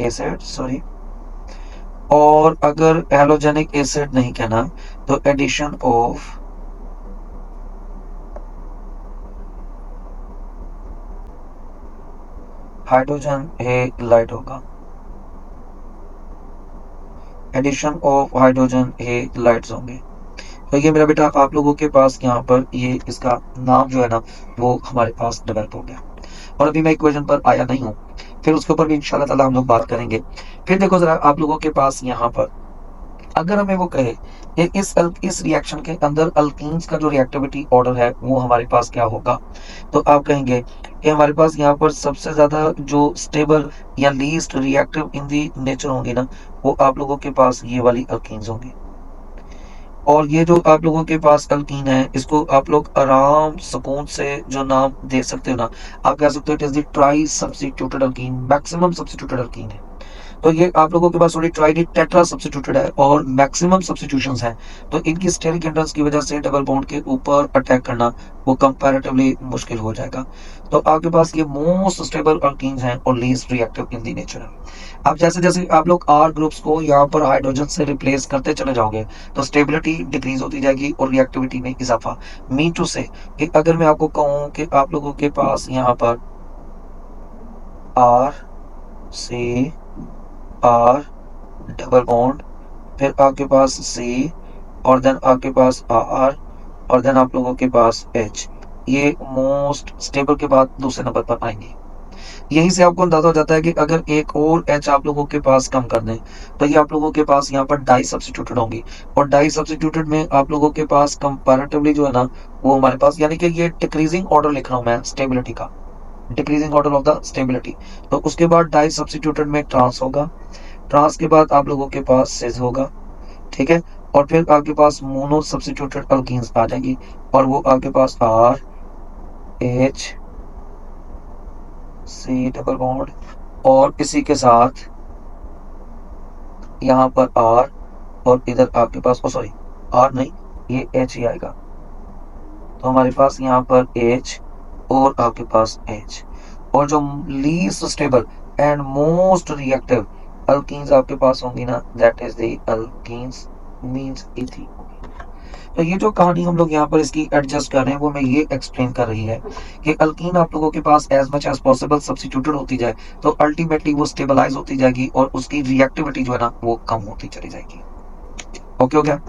acid sorry. और अगर हेलोजेनिक एसिड नहीं कहना तो एडिशन ऑफ हाइड्रोजन हेलाइड होगा, एडिशन ऑफ हाइड्रोजन हेलाइड्स होंगे। तो ये मेरा बेटा आप लोगों के पास यहाँ पर ये इसका नाम जो है ना वो हमारे पास डेवलप हो गया, और अभी मैं इक्वेशन पर आया नहीं हूँ, फिर उसके ऊपर भी इंशाल्लाह ताला हम लोग बात करेंगे। फिर देखो जरा आप लोगों के पास यहाँ पर अगर हमें वो कहे कि इस रिएक्शन के अंदर अल्कीन्स का जो रिएक्टिविटी ऑर्डर है वो हमारे पास क्या होगा, तो आप कहेंगे कि हमारे पास यहाँ पर सबसे ज्यादा जो स्टेबल या लीस्ट रिएक्टिव इन दी नेचर होंगे ना, वो आप लोगों के पास ये वाली अल्कीन्स होंगी। और ये जो आप लोगों के पास अल्कीन है, इसको आप लोग आराम सुकून से जो नाम दे सकते हो ना, आप कह सकते हो it is the try substituted alkyne, maximum substituted alkyne है। तो ये आप लोगों के पास थोड़ी ट्राइडी टेट्रा सब्स्टिट्यूटेड है और मैक्सिमम सब्स्टिट्यूशंस हैं, तो इनकी स्टेरिक हिंड्रेंस की वजह से डबल बॉन्ड के ऊपर अटैक करना वो कंपैरेटिवली मुश्किल हो जाएगा। तो आपके पास ये मोस्ट स्टेबल अल्कीन्स हैं और लीस्ट रिएक्टिव इन दी नेचर है। अब जैसे जैसे आप लोग R ग्रुप्स को यहाँ पर हाइड्रोजन से रिप्लेस करते चले जाओगे, तो स्टेबिलिटी डिक्रीज होती जाएगी और रिएक्टिविटी में इजाफा। मीन टू से कि अगर मैं आपको कहूँ कि आप लोगों के पास यहाँ पर R C R double bond, फिर आपके पास C, और देन आपके पास R, और देन आप लोगों के पास H, ये मोस्ट स्टेबल के बाद दूसरे नंबर पर आएंगे। यहीं से आपको अंदाजा हो जाता है कि अगर एक और H आप लोगों के पास कम कर दें, तो ये आप लोगों के पास यहाँ पर डाई सब्स्टिट्यूटेड होंगी, और डाई सब्स्टिट्यूटेड में आप लोगों के पास कंपैरेटिवली जो है ना वो हमारे पास, यानी कि ये डिक्रीजिंग ऑर्डर लिख रहा हूं मैं स्टेबिलिटी का, decreasing order of the stability. तो उसके बाद डाई सब्स्टिट्यूटेड में ट्रांस होगा, ट्रांस के बाद आप लोगों के पास सिस होगा। ठीक है। और फिर आपके पास मोनो सब्स्टिट्यूटेड अल्कीन्स आ जाएगी और वो आपके पास R H C double bond और इसी के साथ यहाँ पर आर और इधर आपके पास सॉरी आर नहीं, ये एच ही आएगा। तो हमारे पास यहाँ पर एच और आपके पास एच, और जो least stable and most reactive alkenes आपके पास होंगी ना, that is the alkenes means ethene. तो ये जो कहानी हम लोग यहाँ पर इसकी एडजस्ट कर रहे हैं वो मैं ये एक्सप्लेन कर रही है कि अल्कीन आप लोगों के पास as much as possible substituted होती जाए तो अल्टीमेटली वो स्टेबलाइज होती जाएगी और उसकी रिएक्टिविटी जो है ना वो कम होती चली जाएगी। ओके हो गया।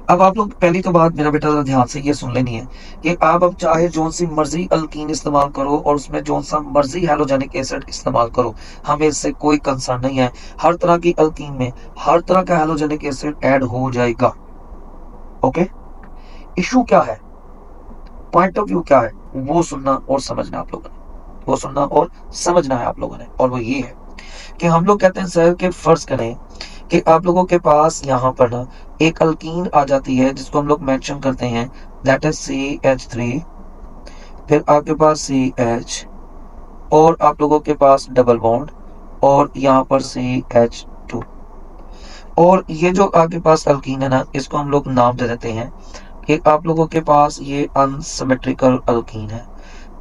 अब आप लोग पहली तो बात मेरा बेटा ध्यान से ये सुन लेनी है कि आप अब चाहे जोन सी मर्जी अल्कीन इस्तेमाल करो और उसमें जोन सा मर्जी हैलोजेनिक एसिड इस्तेमाल करो, हमें इससे कोई कंसर्न नहीं है। हर तरह की अल्कीन में हर तरह का हैलोजेनिक एसिड ऐड हो जाएगा। ओके, इशू क्या है, पॉइंट ऑफ व्यू क्या है, वो सुनना और समझना आप लोगों ने, वो सुनना और समझना है आप लोगों ने। और वो ये है कि हम लोग कहते हैं सर कि फर्ज करें कि आप लोगों के पास यहाँ पर ना एक अल्कीन आ जाती है जिसको हम लोग मेंशन करते हैं, दैट इज CH3, फिर आपके पास CH और आप लोगों के पास डबल बॉन्ड और यहाँ पर CH2। और ये जो आपके पास अल्कीन है ना, इसको हम लोग नाम दे देते हैं कि आप लोगों के पास ये अनसिमेट्रिकल अल्कीन है।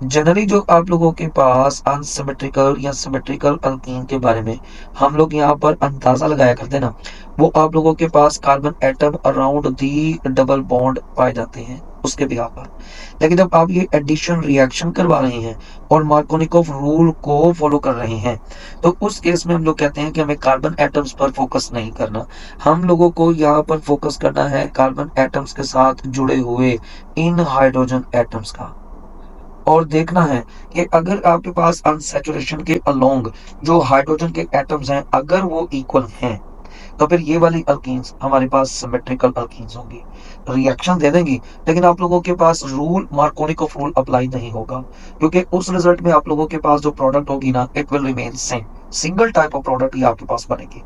जनरली जो आप लोगों के पास अनसिमेट्रिकल या सिमेट्रिकल अल्कीन के बारे में हम लोग यहाँ पर अंदाजा लगाया करते हैं ना, वो आप लोगों के पास carbon atom around the double bond पाए जाते हैं उसके बिहार पर। लेकिन जब आप ये एडिशन रिएक्शन करवा रहे हैं और मार्कोनिकोव रूल को फॉलो कर रहे हैं तो उस केस में हम लोग कहते हैं कि हमें कार्बन एटम्स पर फोकस नहीं करना, हम लोगों को यहाँ पर फोकस करना है कार्बन एटम्स के साथ जुड़े हुए इन हाइड्रोजन एटम्स का। और देखना है कि अगर आपके पास अनसैचुरेशन के अलोंग जो हाइड्रोजन के एटम्स हैं अगर वो इक्वल हैं तो फिर ये वाली अल्कीन्स हमारे पास सिमेट्रिकल अल्कीन्स होंगी, रिएक्शन दे देंगी, लेकिन आप लोगों के पास रूल मार्कोनिकोव रूल अप्लाई नहीं होगा, क्योंकि उस रिजल्ट में आप लोगों के पास जो प्रोडक्ट होगी ना it will remain same, single type of product ही आपके पास बनेगी।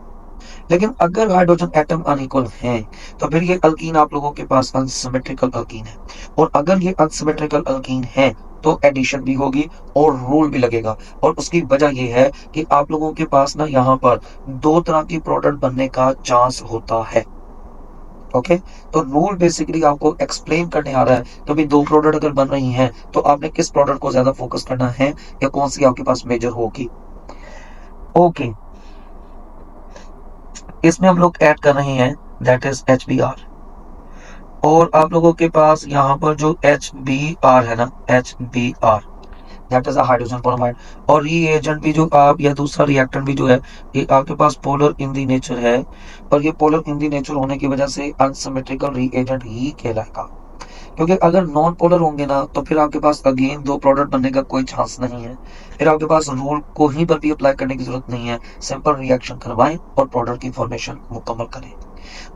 लेकिन अगर हाइड्रोजन एटम अनइक्वल हैं तो फिर ये अल्कीन आप लोगों के पास अनसिमेट्रिकल अल्कीन है, और अगर ये अनसिमेट्रिकल अल्कीन है तो एडिशन भी होगी और रूल भी लगेगा। और उसकी वजह यह है कि आप लोगों के पास ना यहाँ पर दो तरह की प्रोडक्ट बनने का चांस होता है। ओके, तो रूल बेसिकली आपको एक्सप्लेन करने आ रहा है कि भाई दो प्रोडक्ट अगर बन रही हैं तो आपने किस प्रोडक्ट को ज्यादा फोकस करना है या कौन सी आपके पास मेजर होगी। ओके, इसमें हम लोग ऐड कर रहे हैं दैट इज HBr, और आप लोगों के पास यहाँ पर जो HBr है ना, HBr that is a hydrogen bromide, और रिएजेंट भी जो आप या दूसरा रिएक्टेंट भी जो है ये आपके पास पोलर इन दी नेचर है, और ये पोलर इन दी नेचर होने की वजह से अनसिमेट्रिकल रिएजेंट ही कहलाएगा। क्योंकि अगर नॉन पोलर होंगे ना तो फिर आपके पास अगेन दो प्रोडक्ट बनने का कोई चांस नहीं है, फिर आपके पास रूल को ही पर भी अप्लाई करने की जरूरत नहीं है, सिंपल रिएक्शन करवाएं और प्रोडक्ट की फॉर्मेशन मुकम्मल करें।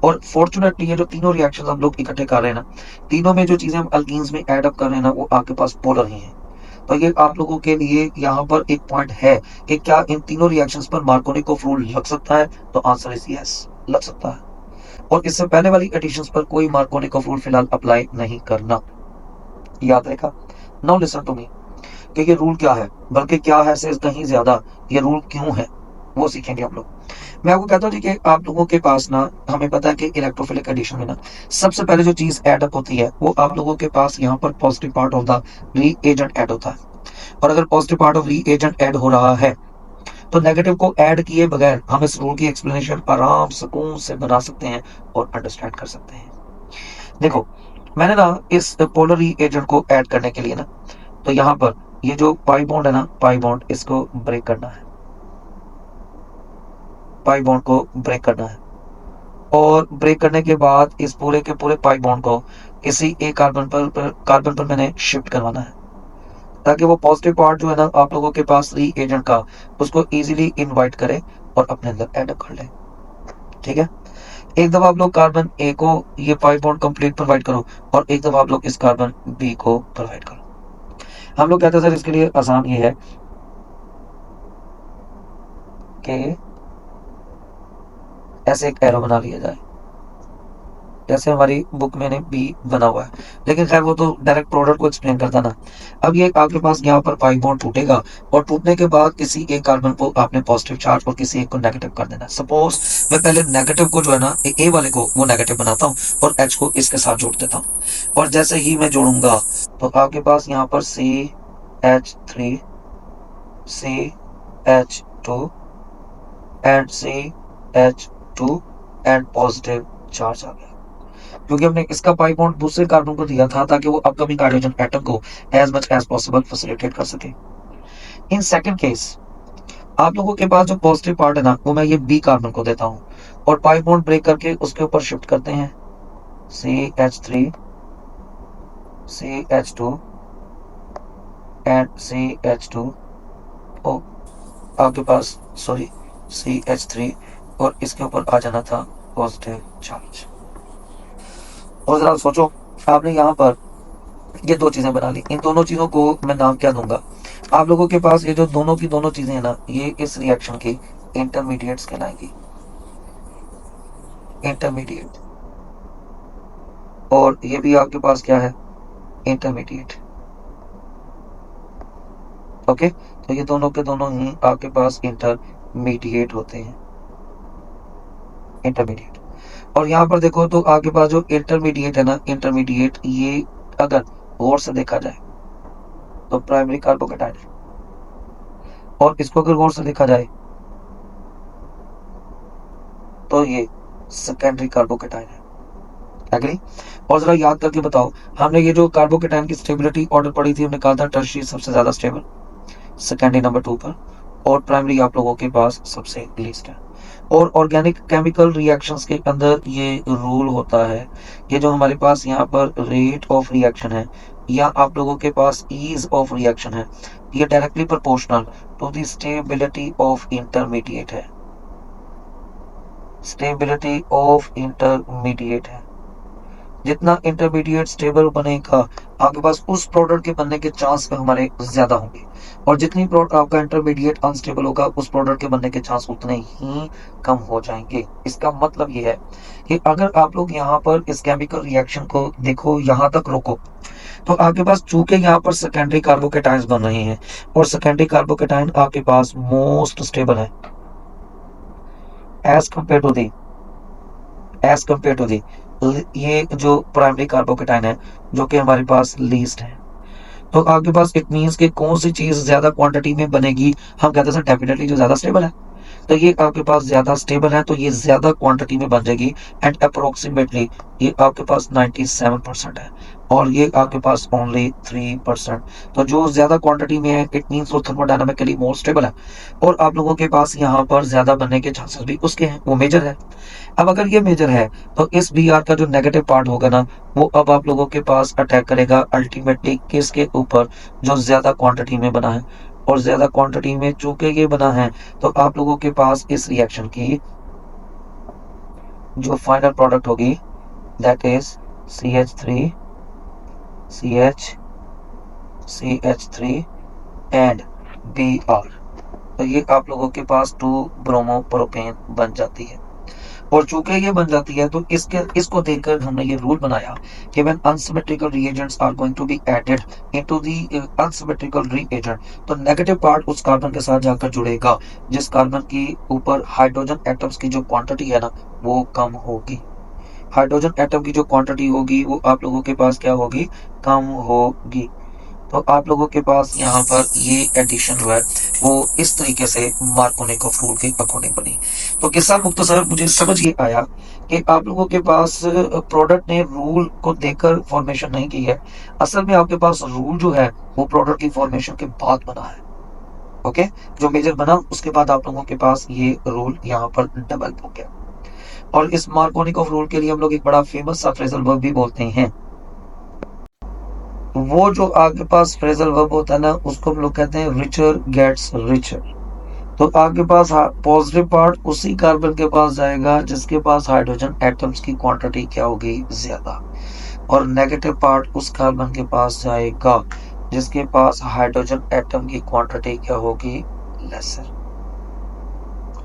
और फॉर्चुनेटली ये जो तीनों रिएक्शन हम लोग इकट्ठे कर रहे हैं ना, तीनों में जो चीजें हम अल्कीन्स में ऐड अप कर रहे हैं ना वो आपके पास पोलर ही है। तो ये आप लोगों के लिए यहाँ पर एक पॉइंट है कि क्या इन तीनों रिएक्शंस पर मार्कोनिकोव रूल लग सकता है, तो आंसर इज यस, लग सकता है। और इससे पहले वाली एडिशंस पर कोई मार्कोनिकोव रूल फिलहाल अप्लाई नहीं करना, याद रहेगा। नाउ लिसन टू मी कि ये रूल क्या है, बल्कि क्या है से कहीं ज्यादा ये रूल क्यों है वो सीखेंगे हम लोग। मैं आपको कहता हूँ जी कि आप लोगों के पास ना हमें पता है कि इलेक्ट्रोफिलिक एडिशन में ना सबसे पहले जो चीज ऐड अप होती है वो आप लोगों के पास यहाँ पर positive part of the reagent add होता है। और अगर positive part of reagent add हो रहा है तो नेगेटिव को ऐड किए बगैर हम इस रूल की एक्सप्लेनेशन आराम सुकून से बना सकते हैं और अंडरस्टैंड कर सकते हैं। देखो, मैंने ना इस पोलर रीएजेंट को ऐड करने के लिए ना तो यहाँ पर ये जो पाई बॉन्ड है ना, पाई बॉन्ड इसको ब्रेक करना है, पाई बॉन्ड को ब्रेक करना है, और ब्रेक करने के बाद इस पूरे के पूरे पाई बॉन्ड को किसी एक कार्बन पर मैंने शिफ्ट करवाना है, ताकि वो पॉजिटिव पार्ट जो है ना आप लोगों के पास रीएजेंट का उसको इजीली इनवाइट करे और अपने अंदर ऐड कर ले। ठीक है, एक दफा आप लोग कार्बन ए को ये पाई बॉन्ड कंप्लीट प्रोवाइड करो और एक दफा आप लोग इस कार्बन बी को प्रोवाइड करो। हम लोग कहते हैं सर इसके लिए आसान ये है कि ऐसे एक एरो बना लिया जाए, जैसे हमारी बुक में ने बी बना हुआ है, लेकिन खैर वो तो डायरेक्ट प्रोडक्ट को एक्सप्लेन करता ना। अब ये आपके पास यहाँ पर पाई बॉन्ड टूटेगा और टूटने के बाद किसी एक कार्बन को आपने पॉजिटिव चार्ज और किसी एक को नेगेटिव कर देना। सपोज मैं पहले नेगेटिव को जो है ना ए वाले को वो नेगेटिव बनाता हूँ और एच को इसके साथ जोड़ देता हूँ, और जैसे ही मैं जोड़ूंगा तो आपके पास यहाँ पर CH3 CH2 and CH2 and positive charge आ गया, क्योंकि हमने इसका पाई बॉन्ड दूसरे कार्बन को दिया था ताकि वो अपकमिंग हाइड्रोजन एटम को as much as possible facilitate कर सके। इन सेकंड केस आप लोगों के पास जो पॉजिटिव पार्ट है ना वो मैं ये बी कार्बन को देता हूँ और पाई बॉन्ड ब्रेक करके उसके ऊपर शिफ्ट करते हैं CH3 CH2 एंड CH2 ओ आपके पास सॉरी CH3 और इसके ऊपर आ जाना था पॉजिटिव चार्ज। और जरा सोचो आपने यहाँ पर ये दो चीजें बना ली, इन दोनों चीजों को मैं नाम क्या दूंगा? आप लोगों के पास ये जो दोनों की दोनों चीजें हैं ना ये इस रिएक्शन की इंटरमीडिएट्स कहलाएंगी, इंटरमीडिएट, और ये भी आपके पास क्या है? इंटरमीडिएट। ओके, तो ये दोनों के दोनों ही आपके पास इंटरमीडिएट होते हैं, इंटरमीडिएट। और यहाँ पर देखो तो आपके पास जो इंटरमीडिएट है ना, इंटरमीडिएट ये अगर गौर से देखा जाए तो प्राइमरी कार्बोकेटाइन है, और इसको अगर गौर से देखा जाए तो ये सेकेंडरी कार्बोकेटाइन है। एग्री? और जरा याद करके बताओ, हमने ये जो कार्बोकेटाइन की स्टेबिलिटी ऑर्डर पढ़ी थी, हमने कहा था टर्शियरी सबसे ज्यादा स्टेबल, सेकेंडरी नंबर 2 पर, और प्राइमरी आप लोगों के पास सबसे लीस्ट है। और ऑर्गेनिक केमिकल रिएक्शंस के अंदर ये रूल होता है, ये जो हमारे पास यहाँ पर रेट ऑफ रिएक्शन है या आप लोगों के पास ईज ऑफ रिएक्शन है, ये directly proportional to the stability of intermediate है, स्टेबिलिटी ऑफ इंटरमीडिएट है। जितना इंटरमीडिएट स्टेबल बनेगा आपके पास उस प्रोडक्ट के बनने के चांस हमारे ज्यादा होंगे, और जितनी प्रोडक्ट आपका इंटरमीडिएट अनस्टेबल होगा उस प्रोडक्ट के बनने के चांस उतने ही कम हो जाएंगे। इसका मतलब ये है कि अगर आप लोग यहाँ पर इस केमिकल रिएक्शन को देखो, यहाँ तक रोको, तो आपके पास चूंकि यहाँ पर सेकेंडरी कार्बोकेटाइंस बन रहे हैं और सेकेंडरी कार्बोकेटाइन आपके पास मोस्ट स्टेबल है एज कंपेयर टू दी ये जो प्राइमरी कार्बोकेटाइन है जो कि हमारे पास लीस्ट है। तो आपके पास इट मींस कि कौन सी चीज ज्यादा क्वांटिटी में बनेगी, हम कहते हैं डेफिनेटली जो ज्यादा स्टेबल है, तो ये आपके पास ज्यादा स्टेबल है तो ये ज्यादा क्वांटिटी में बन जाएगी, एंड अप्रोक्सीमेटली ये आपके पास 97% है और ये आपके पास ओनली 3%। तो जो ज्यादा क्वांटिटी में है इट मींस वो थर्मोडायनामिकली मोर स्टेबल है, और आप लोगों के पास यहाँ पर ज्यादा बनने के चांसेस भी उसके हैं, वो मेजर है। अब अगर ये मेजर है तो इस Br का जो नेगेटिव पार्ट होगा ना वो अब आप लोगों के पास अटैक करेगा अल्टीमेटली किसके ऊपर? जो ज्यादा क्वांटिटी में बना है, और ज्यादा क्वांटिटी में चूंकि ये बना है तो आप लोगों के पास इस रिएक्शन की जो फाइनल प्रोडक्ट होगी that is CH3 CH CH3 and Br, तो ये आप लोगों के पास 2 ब्रोमो प्रोपेन बन जाती है। और चूंकि ये बन जाती है तो इसको देखकर हमने ये रूल बनाया कि when unsymmetrical reagents are going to be added into the unsymmetrical reagent, तो नेगेटिव पार्ट उस कार्बन के साथ जाकर जुड़ेगा जिस कार्बन की ऊपर हाइड्रोजन एटम्स की जो क्वांटिटी है ना वो कम होगी। हाइड्रोजन एटम की जो क्वांटिटी होगी वो आप लोगों के पास क्या होगी? कम होगी। तो आप लोगों के पास यहाँ पर ये एडिशन जो है वो इस तरीके से मार्कोनिकोव रूल के अकॉर्डिंग बनी। तो किस्सा मुख्तसर मुझे समझ ये आया कि आप लोगों के पास प्रोडक्ट ने रूल को देखकर फॉर्मेशन नहीं की है, असल में आपके पास रूल जो है वो प्रोडक्ट की फॉर्मेशन के बाद बना है। ओके, जो मेजर बना उसके बाद आप लोगों के पास ये रूल यहाँ पर डेवलप हो गया, और इस मार्कोनिकोव रूल के लिए हम लोग एक बड़ा फेमस सा फ्रेजल वर्ब भी बोलते हैं। वो जो आपके पास फ्रेजल वर्ब होता है ना उसको हम लोग कहते हैं रिचर गेट्स रिचर। तो आपके पास पॉजिटिव पार्ट उसी कार्बन के पास जाएगा जिसके पास हाइड्रोजन एटम्स की क्वांटिटी क्या होगी? ज्यादा, और नेगेटिव पार्ट उस कार्बन के पास जाएगा जिसके पास हाइड्रोजन एटम की क्वांटिटी क्या होगी? लेसर।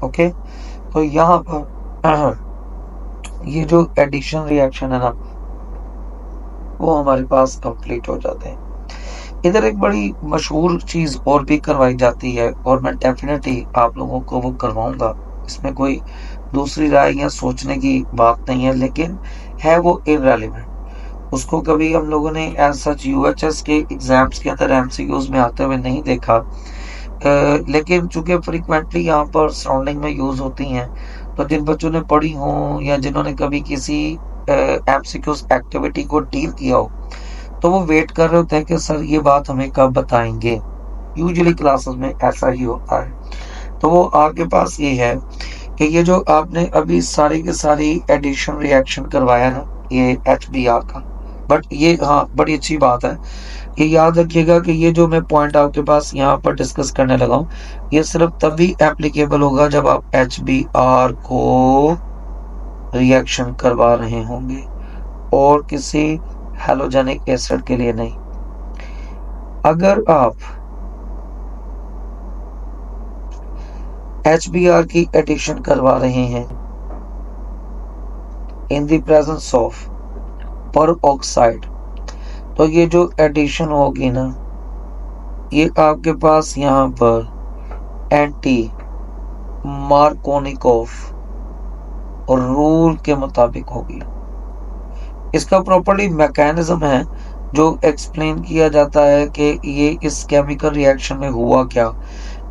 ओके, तो यहाँ पर ये जो एडिशन रिएक्शन है ना, वो हमारे पास कंप्लीट हो जाते हैं। इधर एक बड़ी मशहूर चीज और भी करवाई जाती है, और मैं डेफिनेटली आप लोगों को वो करवाऊंगा। इसमें कोई दूसरी राय या सोचने की बात नहीं है, लेकिन है वो इररेलेवेंट। उसको कभी हम लोगों ने एज सच यूएचएस के एग्जाम्स के अंदर एमसीक्यूज में आते हुए नहीं देखा। लेकिन चूंकि फ्रिक्वेंटली यहाँ पर सराउंडिंग में यूज होती हैं, तो जिन बच्चों ने पढ़ी हो या जिन्होंने कभी किसी एमसीक्यूज एक्टिविटी को डील किया हो, तो वो वेट कर रहे होते हैं कि सर ये बात हमें कब बताएंगे। यूजुअली क्लासेस में ऐसा ही होता है। तो वो आपके पास ये है कि ये जो आपने अभी सारी की सारी एडिशन रिएक्शन करवाया ना, ये एचबीआर का, बट ये हाँ बड़ी अच्छी बात है। ये याद रखिएगा कि ये जो मैं पॉइंट आपके पास यहाँ पर डिस्कस करने लगा हूँ, ये सिर्फ तभी एप्लीकेबल होगा जब आप एचबीआर को रिएक्शन करवा रहे होंगे, और किसी हेलोजेनिक एसिड के लिए नहीं। अगर आप HBr की एडिशन करवा रहे हैं इन द प्रेजेंस ऑफ पर ऑक्साइड, तो ये जो एडिशन होगी ना, ये आपके पास यहाँ पर एंटी मार्कोनिकोव और रूल के मुताबिक होगी। इसका प्रॉपर्ली मैकेनिज्म है जो एक्सप्लेन किया जाता है कि ये इस केमिकल रिएक्शन में हुआ क्या,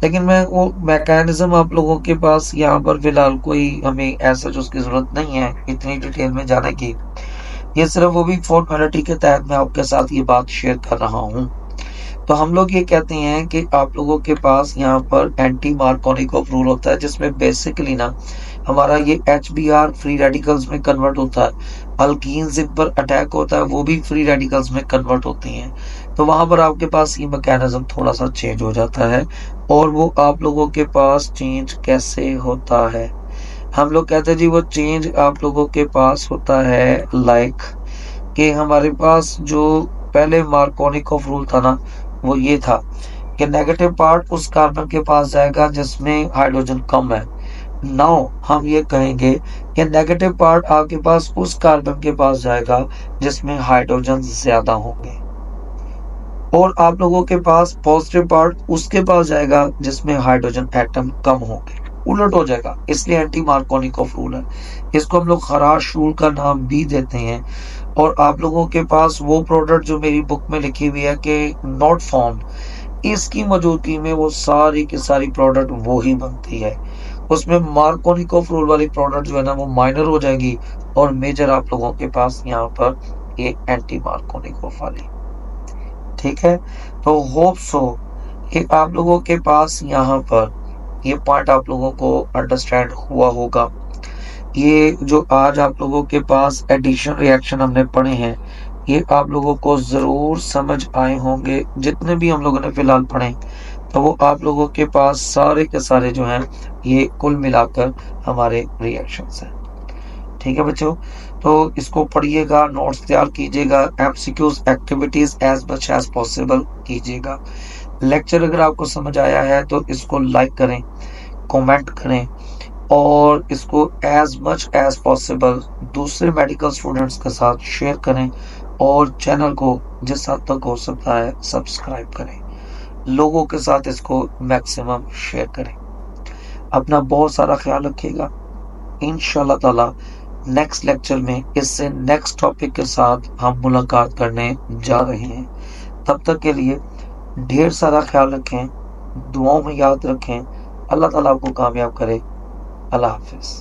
लेकिन मैं वो मैकेनिज्म आप लोगों के पास यहाँ पर फिलहाल कोई हमें ऐसा जो उसकी जरूरत नहीं है इतनी डिटेल में जाने की। ये सिर्फ वो भी फॉर्मेलिटी के तहत मैं आपके साथ ये बात शेयर कर रहा हूँ। तो हम लोग ये कहते हैं कि आप लोगों के पास यहाँ पर एंटी मार्कोनिकोव रूल होता है, जिसमें बेसिकली ना हमारा ये HBr फ्री रेडिकल्स में कन्वर्ट होता है। अल्कीन्स जिन पर अटैक होता है वो भी फ्री रेडिकल्स में कन्वर्ट होती हैं। तो वहां पर आपके पास ये मैकेनिज्म थोड़ा सा चेंज हो जाता है। और वो आप लोगों के पास चेंज कैसे होता है, हम लोग कहते हैं जी वो चेंज आप लोगों के पास होता है लाइक कि हमारे पास जो पहले मार्कोनिकोव रूल था ना, वो ये था कि नेगेटिव पार्ट उस कार्बन के पास जाएगा जिसमें हाइड्रोजन कम है। नाउ हम ये कहेंगे कि नेगेटिव पार्ट आपके पास उस कार्बन के पास जाएगा जिसमें हाइड्रोजन ज्यादा होंगे, और आप लोगों के पास पॉजिटिव पार्ट उसके पास जाएगा जिसमें हाइड्रोजन एटम कम होंगे। उलट हो जाएगा, इसलिए एंटी मार्कोनिकोव रूल है। इसको हम लोग खराश रूल का नाम भी देते हैं। और आप लोगों के पास वो प्रोडक्ट जो मेरी बुक में लिखी हुई है कि नॉट फाउंड, इसकी मौजूदगी में वो सारी की सारी प्रोडक्ट वो ही बनती है। उसमें मार्कोनिकोव रूल वाली प्रोडक्ट जो है ना वो माइनर हो जाएगी, और मेजर आप लोगों के पास यहाँ पर ये एंटी मार्कोनिकोव वाली। ठीक है, तो होप सो कि आप लोगों के पास यहाँ पर ये पॉइंट आप लोगों को अंडरस्टैंड हुआ होगा। ये जो आज आप लोगों के पास एडिशन रिएक्शन हमने पढ़े हैं, ये आप लोगों को जरूर समझ आए होंगे। जितने भी हम लोगों ने फिलहाल पढ़े, तो वो आप लोगों के पास सारे के सारे जो हैं ये कुल मिलाकर हमारे रिएक्शंस हैं। ठीक है बच्चों, तो इसको पढ़िएगा, नोट्स तैयार कीजिएगा, MCQs activities as much as possible कीजिएगा। लेक्चर अगर आपको समझ आया है तो इसको लाइक करें, कमेंट करें, और इसको एज मच एज पॉसिबल दूसरे मेडिकल स्टूडेंट्स के साथ शेयर करें, और चैनल को जिस हद तक हो सकता है सब्सक्राइब करें। लोगों के साथ इसको मैक्सिमम शेयर करें। अपना बहुत सारा ख्याल रखिएगा। इंशाल्लाह ताला नेक्स्ट लेक्चर में इससे नेक्स्ट टॉपिक के साथ हम मुलाकात करने जा रहे हैं। तब तक के लिए ढेर सारा ख्याल रखें, दुआओं में याद रखें। अल्लाह ताला आपको कामयाब करे। अल्लाह हाफिज।